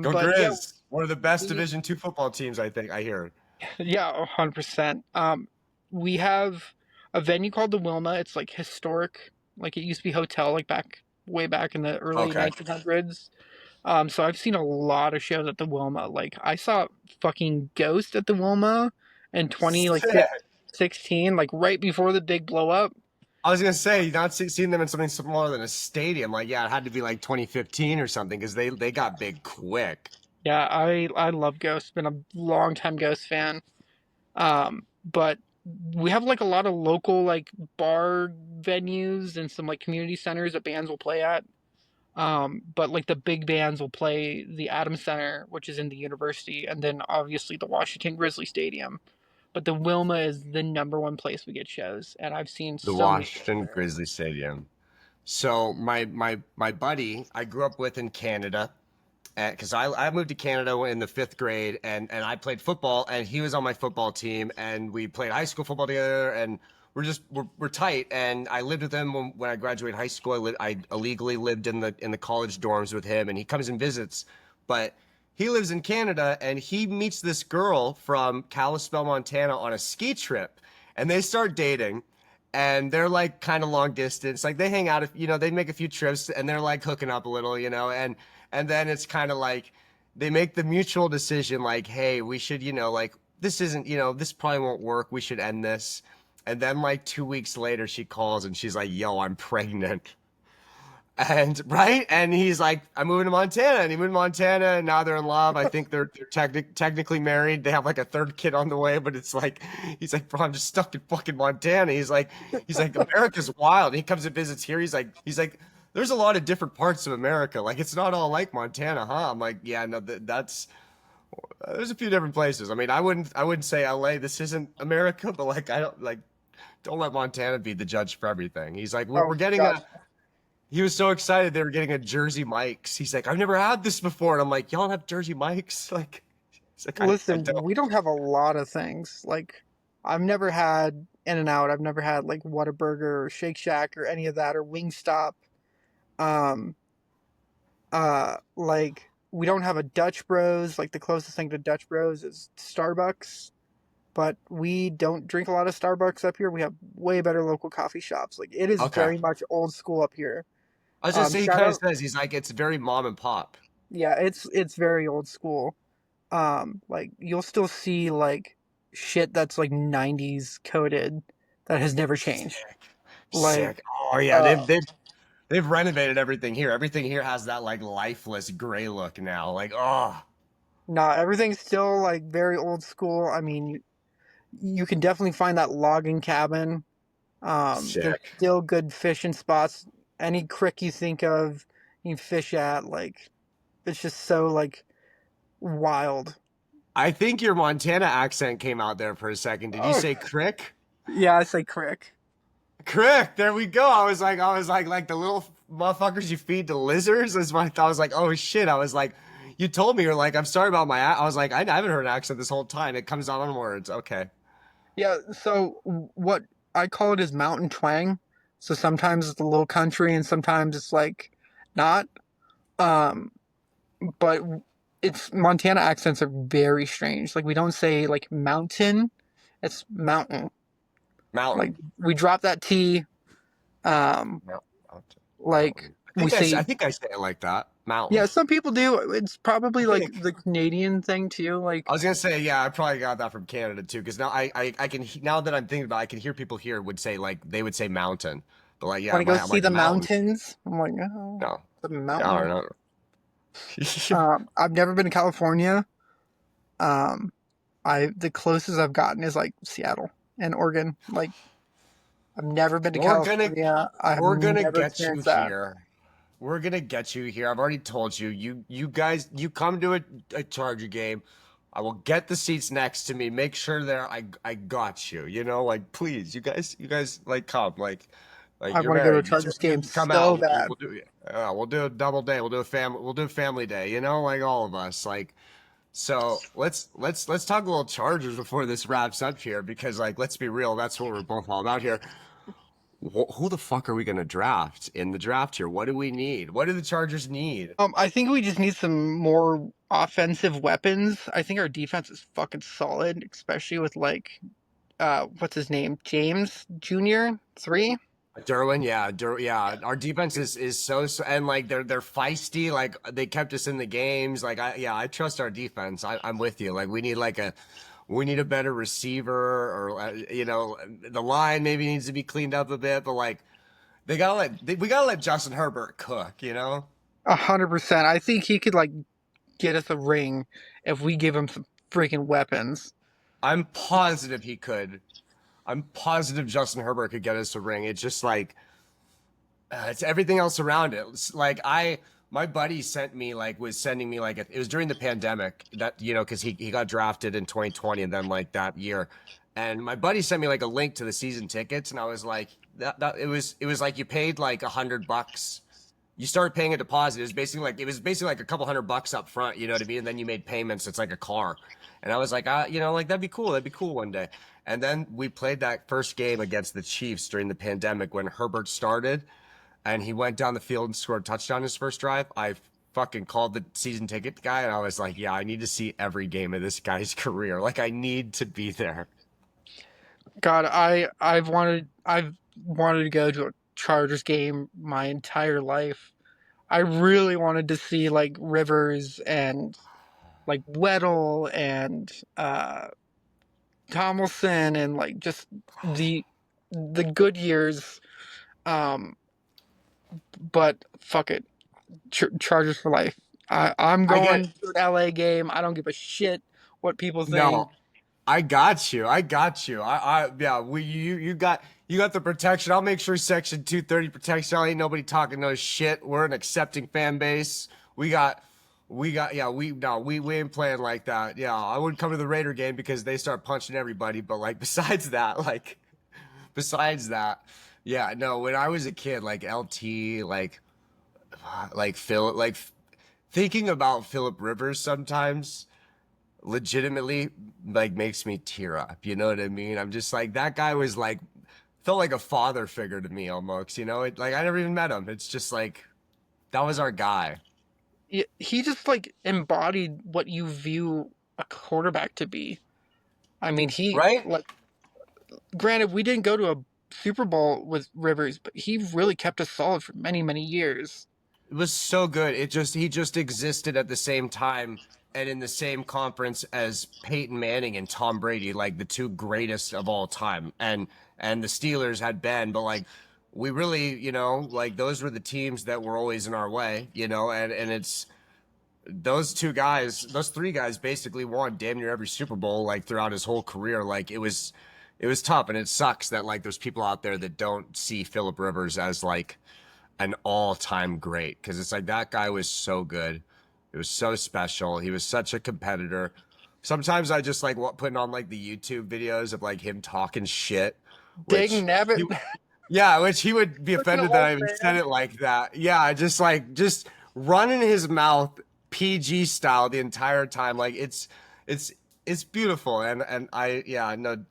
Go But yeah, Grizz. One of the best we Division two football teams, I think. I hear. yeah, 100%. We have a venue called the Wilma. It's like historic, like it used to be hotel, like back way back in the early Okay. 1900s. So I've seen a lot of shows at the Wilma. Like I saw fucking Ghost at the Wilma in 20 like Sick. 16, like right before the big blow up. I was gonna say, not seeing them in something smaller than a stadium. Like, yeah, it had to be like 2015 or something because they got big quick. Yeah, I love Ghost. Been a long time Ghost fan. But we have like a lot of local like bar venues and some like community centers that bands will play at. But like the big bands will play the Adams Center, which is in the university, and then obviously the Washington Grizzly Stadium. But the Wilma is the number one place we get shows, and I've seen The so many shows Washington there. Grizzly Stadium. So my buddy I grew up with in Canada, because I moved to Canada in the fifth grade, and I played football, and he was on my football team, and we played high school football together, and we're tight. And I lived with him when I graduated high school. I illegally lived in the college dorms with him, and he comes and visits, but he lives in Canada, and he meets this girl from Kalispell, Montana, on a ski trip, and they start dating. And they're like kind of long distance, like they hang out, they make a few trips, and they're like hooking up a little, and then it's kind of like they make the mutual decision like, hey, we should, like this isn't, this probably won't work, we should end this. And then like 2 weeks later she calls and she's like, yo, I'm pregnant. And right, and he's like, I'm moving to Montana, and he moved to Montana, and now they're in love. I think they're technically married. They have like a third kid on the way, but it's like he's like, bro, I'm just stuck in fucking Montana. He's like America's wild. And he comes and visits here. He's like, there's a lot of different parts of America. Like it's not all like Montana, huh? I'm like, yeah, no, that's there's a few different places. I mean, I wouldn't say LA. This isn't America, but like I don't let Montana be the judge for everything. He's like, we're Oh getting God, a he was so excited they were getting a Jersey Mike's. He's like, I've never had this before. And I'm like, y'all have Jersey Mike's? Like, he's like, I listen, don't. we don't have a lot of things. Like I've never had In and Out. I've never had like Whataburger or Shake Shack or any of that or Wingstop. Um, like we don't have a Dutch Bros. Like the closest thing to Dutch Bros is Starbucks, but we don't drink a lot of Starbucks up here. We have way better local coffee shops. Like it is Okay. very much old school up here. I was gonna say he Shout kind of out, says he's like it's very mom and pop. yeah, it's very old school. Like you'll still see like shit that's like '90s coded that has never changed. Sick. Like, Sick. Oh yeah, uh, they've renovated everything here. Everything here has that like lifeless gray look now. Like, oh, nah, everything's still like very old school. I mean, you can definitely find that logging cabin. There's sick. still good fishing spots. Any creek you think of, you can fish at. Like, it's just so like wild. I think your Montana accent came out there for a second. Did you Oh, say crick? yeah, I say creek. Correct. There we go. I was like the little motherfuckers you feed to lizards. That's what I thought. I was like, oh shit. I was like, you told me you're like, I'm sorry about I was like, I haven't heard an accent this whole time. It comes out on words. Okay. Yeah, so what I call it is mountain twang. So sometimes it's a little country and sometimes it's like not. Um, but it's Montana accents are very strange. Like we don't say like mountain, it's mountain. Like Mountain. we drop that T. Um, Mountain. Mountain. like Mountain. we say, I think I say it like that. yeah, Mountain. some people do. It's I probably like think. the Canadian thing too. I Like was gonna say, yeah, I probably got that from Canada too, because now I can now that I'm thinking about it, I can hear people here would say like they would say mountain, but like yeah, want to go I'm see like the mountain. mountains. I'm like, oh, No, the I mountain. don't know. I've never been to California. Um, I the closest I've gotten is like Seattle and Oregon. Like I've never been to We're gonna California. I have we're gonna never get you experienced that. here. We're gonna get you here. I've already told you. You guys, you come to a Charger game. I will get the seats next to me. Make sure there. I got you. You know, like please, you guys, like come, like I you're want to go to a married. Chargers game Come so out. bad. We'll do a double day. We'll do a family day. You know, like all of us. Like so. Let's talk a little Chargers before this wraps up here because like let's be real. That's what we're both all about here. Who the fuck are we going to draft in the draft here? What do we need? What do the Chargers need? I think we just need some more offensive weapons. I think our defense is fucking solid, especially with like what's his name? James Jr. 3. Derwin, yeah, yeah. Our defense is so and like they're feisty. Like they kept us in the games. Like I trust our defense. I'm with you. Like we need a better receiver or you know the line maybe needs to be cleaned up a bit. But like we gotta let Justin Herbert cook. You know. 100%. I think he could like get us a ring if we give him some freaking weapons. I'm positive he could. I'm positive Justin Herbert could get us a ring. It's just like it's everything else around it. It's like my buddy sent me like was sending me like it was during the pandemic that you know because he got drafted in 2020 and then like that year, and my buddy sent me like a link to the season tickets and I was like that it was like you paid like $100. You started paying a deposit. It was basically like a couple $100 up front. You know what I mean? And then you made payments. It's like a car. And I was like, you know, like that'd be cool. That'd be cool one day. And then we played that first game against the Chiefs during the pandemic when Herbert started and he went down the field and scored a touchdown his first drive. I fucking called the season ticket guy and I was like, yeah, I need to see every game of this guy's career. Like I need to be there. God, I've wanted to go to a Chargers game my entire life. I really wanted to see like Rivers and like Weddle and Tomlinson and like just the the good years. Um, but fuck it, Chargers for life. I'm I get going to an LA game. I don't give a shit what people think. no. I got you. I got you. Yeah, you got the protection. I'll make sure Section 230 protects y'all. Ain't nobody talking no shit. We're an accepting fan base. Yeah, we ain't playing like that. Yeah, I wouldn't come to the Raider game because they start punching everybody, but like besides that, yeah, no, when I was a kid, like LT, like Phil like thinking about Philip Rivers sometimes legitimately like makes me tear up. You know what I mean? I'm just like that guy was like felt like a father figure to me almost. You know, like I never even met him. It's just like that was our guy, He just like embodied what you view a quarterback to be. I mean, he right? like granted we didn't go to a Super Bowl with Rivers, but he really kept us solid for many, many years. It was so good. He just existed at the same time and in the same conference as Peyton Manning and Tom Brady, like the two greatest of all time. And the Steelers had been, but like we really, you know, like those were the teams that were always in our way, you know, and it's those three guys basically won damn near every Super Bowl like throughout his whole career. Like it was tough and it sucks that like there's people out there that don't see Philip Rivers as like an all-time great because it's like that guy was so good. It was so special. He was such a competitor. Sometimes I just like putting on like the YouTube videos of like him talking shit, Dang which nabbit. he Yeah, which he would be Such an offended that old I even said man. it like that. Yeah, just running his mouth PG style the entire time. Like it's it's beautiful, and I yeah no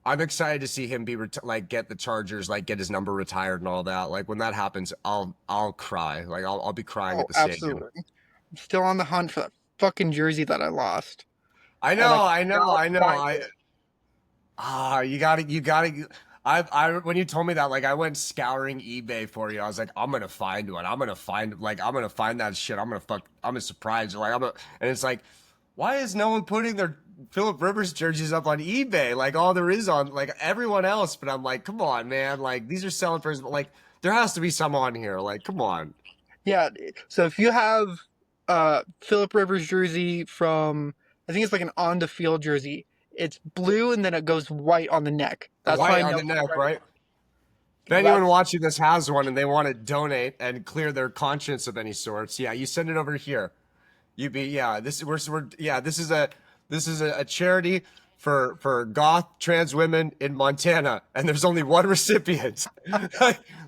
I'm excited to see him be like get the Chargers, like get his number retired and all that. Like when that happens, I'll cry. Like I'll be crying Oh, at the stadium. absolutely. I'm still on the hunt for that fucking jersey that I lost, I and I know, I know, cannot I know. find I it. you gotta. I when you told me that, like I went scouring eBay for you. I was like, I'm gonna find one. I'm gonna find that shit. I'm gonna surprise you. And it's like, why is no one putting their Philip Rivers jerseys up on eBay? Like all there is on like everyone else. But I'm like, come on, man. Like these are selling for, like there has to be some on here. Like, come on. Yeah, so if you have Philip Rivers jersey from, I think it's like an on the field jersey. It's blue and then it goes white on the neck. That's how White I on know the it's the neck, right right? one. If anyone That's watching this has one and they want to donate and clear their conscience of any sorts, yeah, you send it over here. You be yeah. We're yeah. This is a charity for goth trans women in Montana, and there's only one recipient.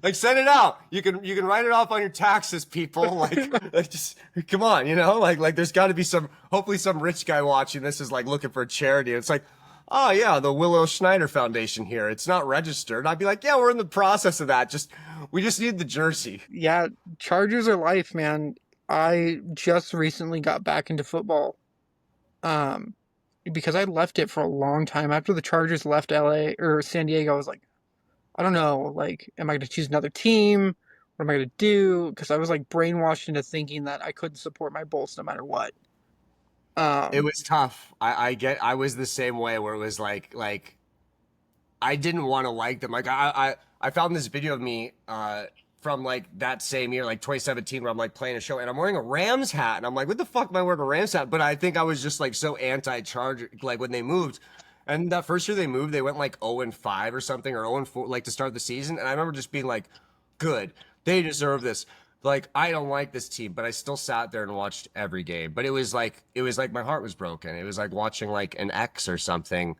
Like send it out. You can write it off on your taxes, people. Like just come on, you know. Like there's got to be some. Hopefully, some rich guy watching this is like looking for a charity. It's like. Oh yeah, the Willow Schneider Foundation here. It's not registered. I'd be like, yeah, we're in the process of that. We just need the jersey. yeah, Chargers are life, man. I just recently got back into football. Um, because I left it for a long time. After the Chargers left LA or San Diego, I was like, I don't know, like, am I going to choose another team? What am I going to do? Because I was like brainwashed into thinking that I couldn't support my Bolts no matter what. It Um, was tough. I was the same way where it was like I didn't want to like them. Like I found this video of me from like that same year, like 2017, where I'm like playing a show and I'm wearing a Rams hat and I'm like, what the fuck am I wearing a Rams hat? But I think I was just like so anti-Charger, like when they moved. And that first year they moved, they went like 0 and 5 or something, or 0 and 4, like to start the season. And I remember just being like, good, they deserve this. Like I don't like this team, but I still sat there and watched every game. But it was like my heart was broken. It was like watching like an ex or something,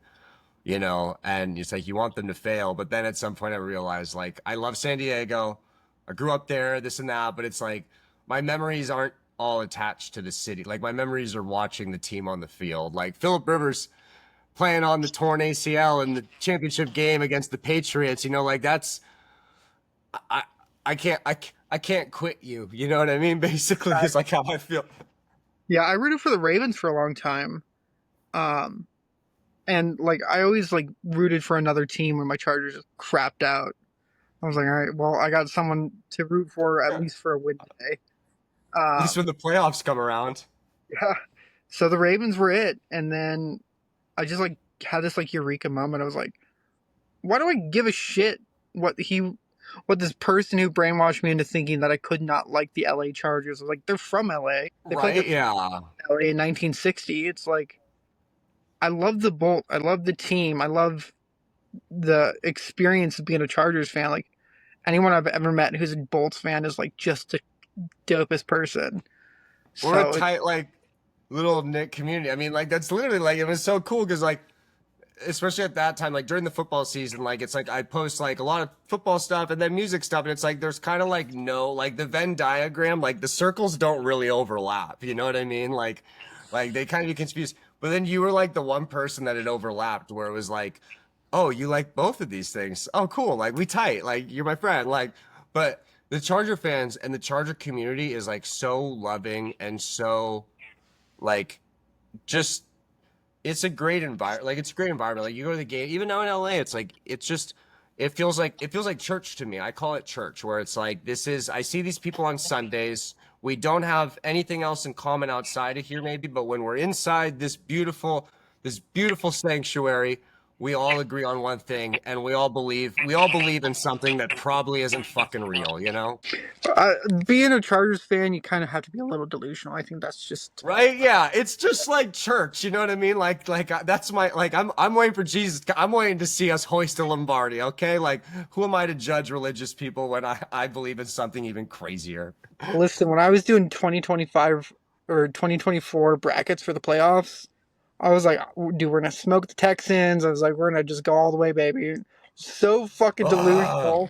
you know, and it's like you want them to fail. But then at some point I realized like I love San Diego. I grew up there, this and that, but it's like my memories aren't all attached to the city. Like my memories are watching the team on the field. Like Philip Rivers playing on the torn ACL in the championship game against the Patriots, you know, like that's I I can't quit you. You know what I mean? Basically, I, is like how I feel. yeah, I rooted for the Ravens for a long time. Um, and like I always like rooted for another team when my Chargers just crapped out. I was like, all right, well, I got someone to root for at At least for a win today. least when Um, the playoffs come around. yeah. So the Ravens were it, and then I just like had this like eureka moment. I was like, why do I give a shit what this person who brainwashed me into thinking that I could not like the LA Chargers? I was like, they're from LA. They played Right? Yeah. LA in 1960. It's like I love the Bolt. I love the team. I love the experience of being a Chargers fan. Like anyone I've ever met who's a Bolts fan is like just the dopest person. We're a So tight, like, little knit community. I mean, like, that's literally like, it was so cool because, like, especially at that time, like during the football season, like it's like I post like a lot of football stuff and then music stuff, and it's like there's kind of like no like the Venn diagram, like the circles don't really overlap. You know what I mean? Like they kind of get confused. But then you were like the one person that it overlapped, where it was like, oh, you like both of these things. Oh, cool. Like we tight. Like you're my friend. Like, but the Charger fans and the Charger community is like so loving and so like just it's a great environment. Like it's a great environment. Like you go to the game, even now in LA, it's like it's just it feels like church to me. I call it church, where it's like this is I see these people on Sundays. We don't have anything else in common outside of here, maybe, but when we're inside this beautiful sanctuary, we all agree on one thing, and we all believe in something that probably isn't fucking real, you know? being a Chargers fan, you kind of have to be a little delusional. I think that's just Right? Yeah, it's just like church. You know what I mean? That's my like. I'm waiting for Jesus. I'm waiting to see us hoist a Lombardi. Okay, like who am I to judge religious people when I believe in something even crazier? listen. When I was doing 2025 or 2024 brackets for the playoffs, I was like, dude, we're gonna smoke the Texans. I was like, we're gonna just go all the way, baby. So fucking Ugh. delusional.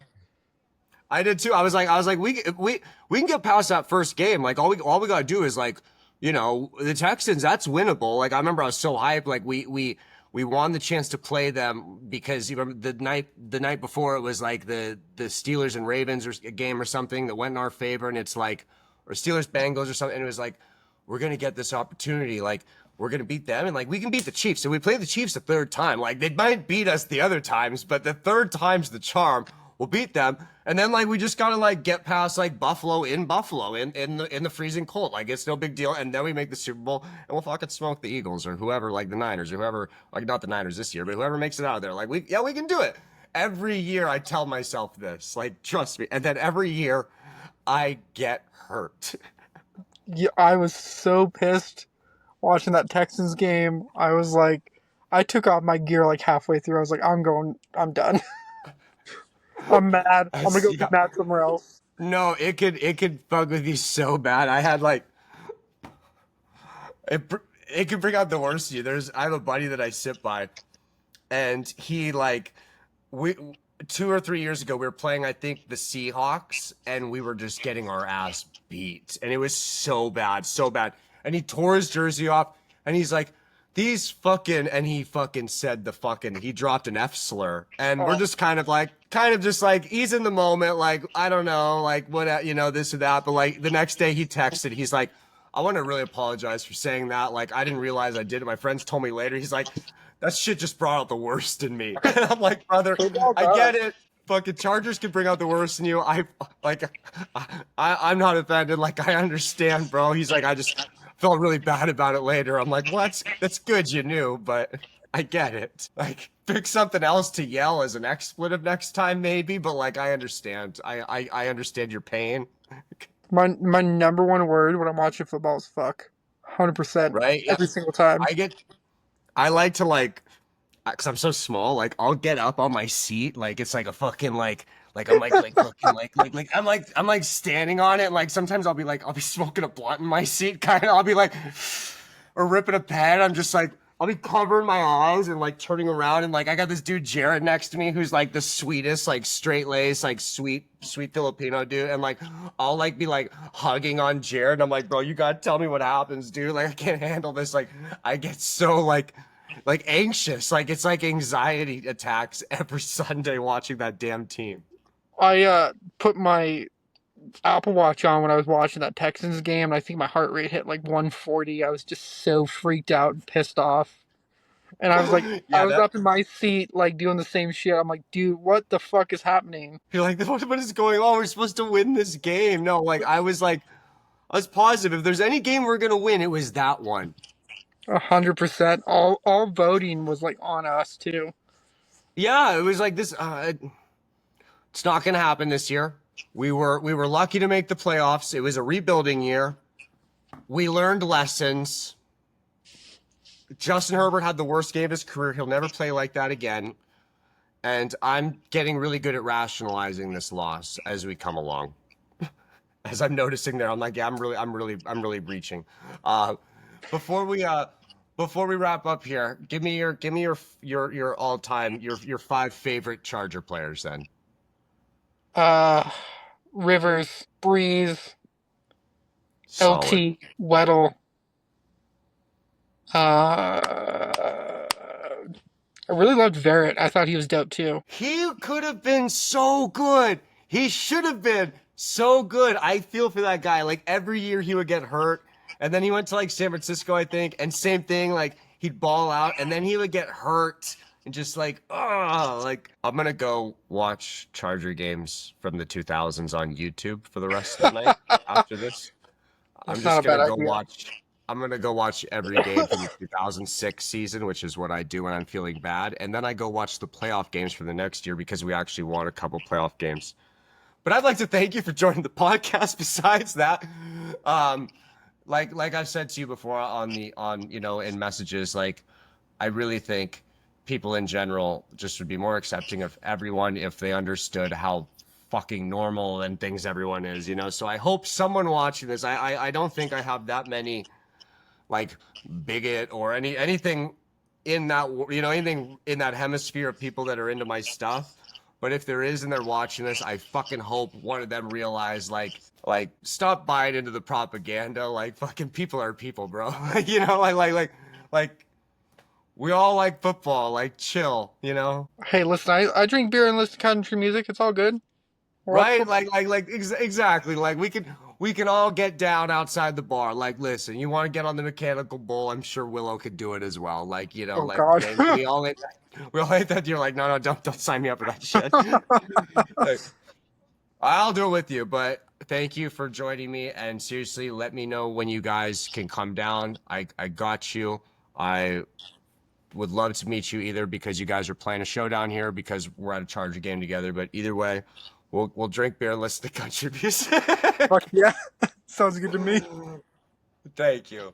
I did too. I was like, we can get past that first game. Like all we gotta do is like, the Texans. That's winnable. Like I remember I was so hyped. Like we won the chance to play them because you remember the night before it was like the Steelers and Ravens or a game or something that went in our favor, and it's like, or Steelers Bengals or something, and it was like, we're gonna get this opportunity. Like we're gonna beat them, and like we can beat the Chiefs. So we play the Chiefs the third time. Like they might beat us the other times, but the third time's the charm. We'll beat them, and then like we just gotta like get past like Buffalo in the freezing cold. Like it's no big deal, and then we make the Super Bowl, and we'll fucking smoke the Eagles or whoever, like the Niners or whoever, like not the Niners this year, but whoever makes it out of there. Like we can do it. Every year I tell myself this, like trust me, and then every year I get hurt. Yeah, I was so pissed watching that Texans game. I was like, I took off my gear like halfway through. I was like, I'm done. I'm mad. I'm gonna go be Yeah. mad somewhere else. No, it could fuck with you so bad. I had like it could bring out the worst in you. I have a buddy that I sit by, and he like we 2 or 3 years ago we were playing I think the Seahawks, and we were just getting our ass beat, and it was so bad, so bad. And he tore his jersey off, and he's like, these fucking, and he fucking said he dropped an F slur, and we're Oh, just kind of just like, he's in the moment, like, I don't know, like, what, this or that, but like, the next day he texted, he's like, I want to really apologize for saying that, like, I didn't realize I did it, my friends told me later, he's like, that shit just brought out the worst in me, and I'm like, brother, it all I get does. it, fucking Chargers can bring out the worst in you, I'm not offended, like, I understand, bro, he's like, I just felt really bad about it later. I'm like, well, that's good you knew, but I get it. Like, pick something else to yell as an expletive next time, maybe. But like, I understand. I understand your pain, My number one word when I'm watching football is fuck. 100% right? Yeah. every single time. I get. I like to like, cause I'm so small. Like, I'll get up on my seat. Like, it's like a fucking like I'm like looking like I'm like standing on it. And, like sometimes I'll be smoking a blunt in my seat, kind of. I'll be like, or ripping a pen. I'm just like, I'll be covering my eyes and like turning around, and like I got this dude Jared next to me who's like the sweetest, like straight laced, like sweet Filipino dude, and like I'll like be like hugging on Jared. And I'm like, bro, you gotta tell me what happens, dude. Like I can't handle this. Like I get so like anxious. Like it's like anxiety attacks every Sunday watching that damn team. I put my Apple Watch on when I was watching that Texans game, and I think my heart rate hit like 140. I was just so freaked out and pissed off. And I was like, I Yeah, was that up in my seat, like doing the same shit. I'm like, dude, what the fuck is happening? you're like, what is going on? We're supposed to win this game. No, I was positive if there's any game we're gonna win, it was that one. 100%. All voting was like on us too. Yeah, it was like this. It's not gonna happen this year. We were lucky to make the playoffs. It was a rebuilding year. We learned lessons. Justin Herbert had the worst game of his career. He'll never play like that again. And I'm getting really good at rationalizing this loss as we come along. As I'm noticing there, I'm like, yeah, I'm really reaching. Uh, before we wrap up here, give me your all time your five favorite Charger players then. Uh, Rivers, Breeze, Solid. LT, Weddle. I really loved Verrett. I thought he was dope too. He could have been so good. He should have been so good. I feel for that guy. Like every year he would get hurt, and then he went to like San Francisco, I think, and same thing. Like he'd ball out, and then he would get hurt, and just like, oh, like I'm gonna go watch Charger games from the 2000s on YouTube for the rest of the night after this. I'm That's not just a bad gonna go idea. watch. I'm gonna go watch every game from the 2006 season, which is what I do when I'm feeling bad, and then I go watch the playoff games for the next year because we actually won a couple playoff games. But I'd like to thank you for joining the podcast. Besides that, um, like I've said to you before on in messages, like I really think people in general just would be more accepting of everyone if they understood how fucking normal and things everyone is. So I hope someone watching this. I don't think I have that many like bigot or anything in that, anything in that hemisphere of people that are into my stuff. But if there is and they're watching this, I fucking hope one of them realize stop buying into the propaganda. Like fucking people are people, bro. Like we all like football. Like chill, Hey, listen, I drink beer and listen to country music. It's all good. We're all right? cool. Exactly. Like we can all get down outside the bar. Like, listen, you want to get on the mechanical bull? I'm sure Willow could do it as well. Like, Oh God. we all ain't we all ain't that. You're like, no, don't sign me up for that shit. Like, I'll do it with you, but thank you for joining me. And seriously, let me know when you guys can come down. I got you. I would love to meet you either because you guys are playing a show down here because we're at a Charger game together. But either way, we'll drink beer and listen to country music. Fuck yeah. Sounds good to me. Thank you.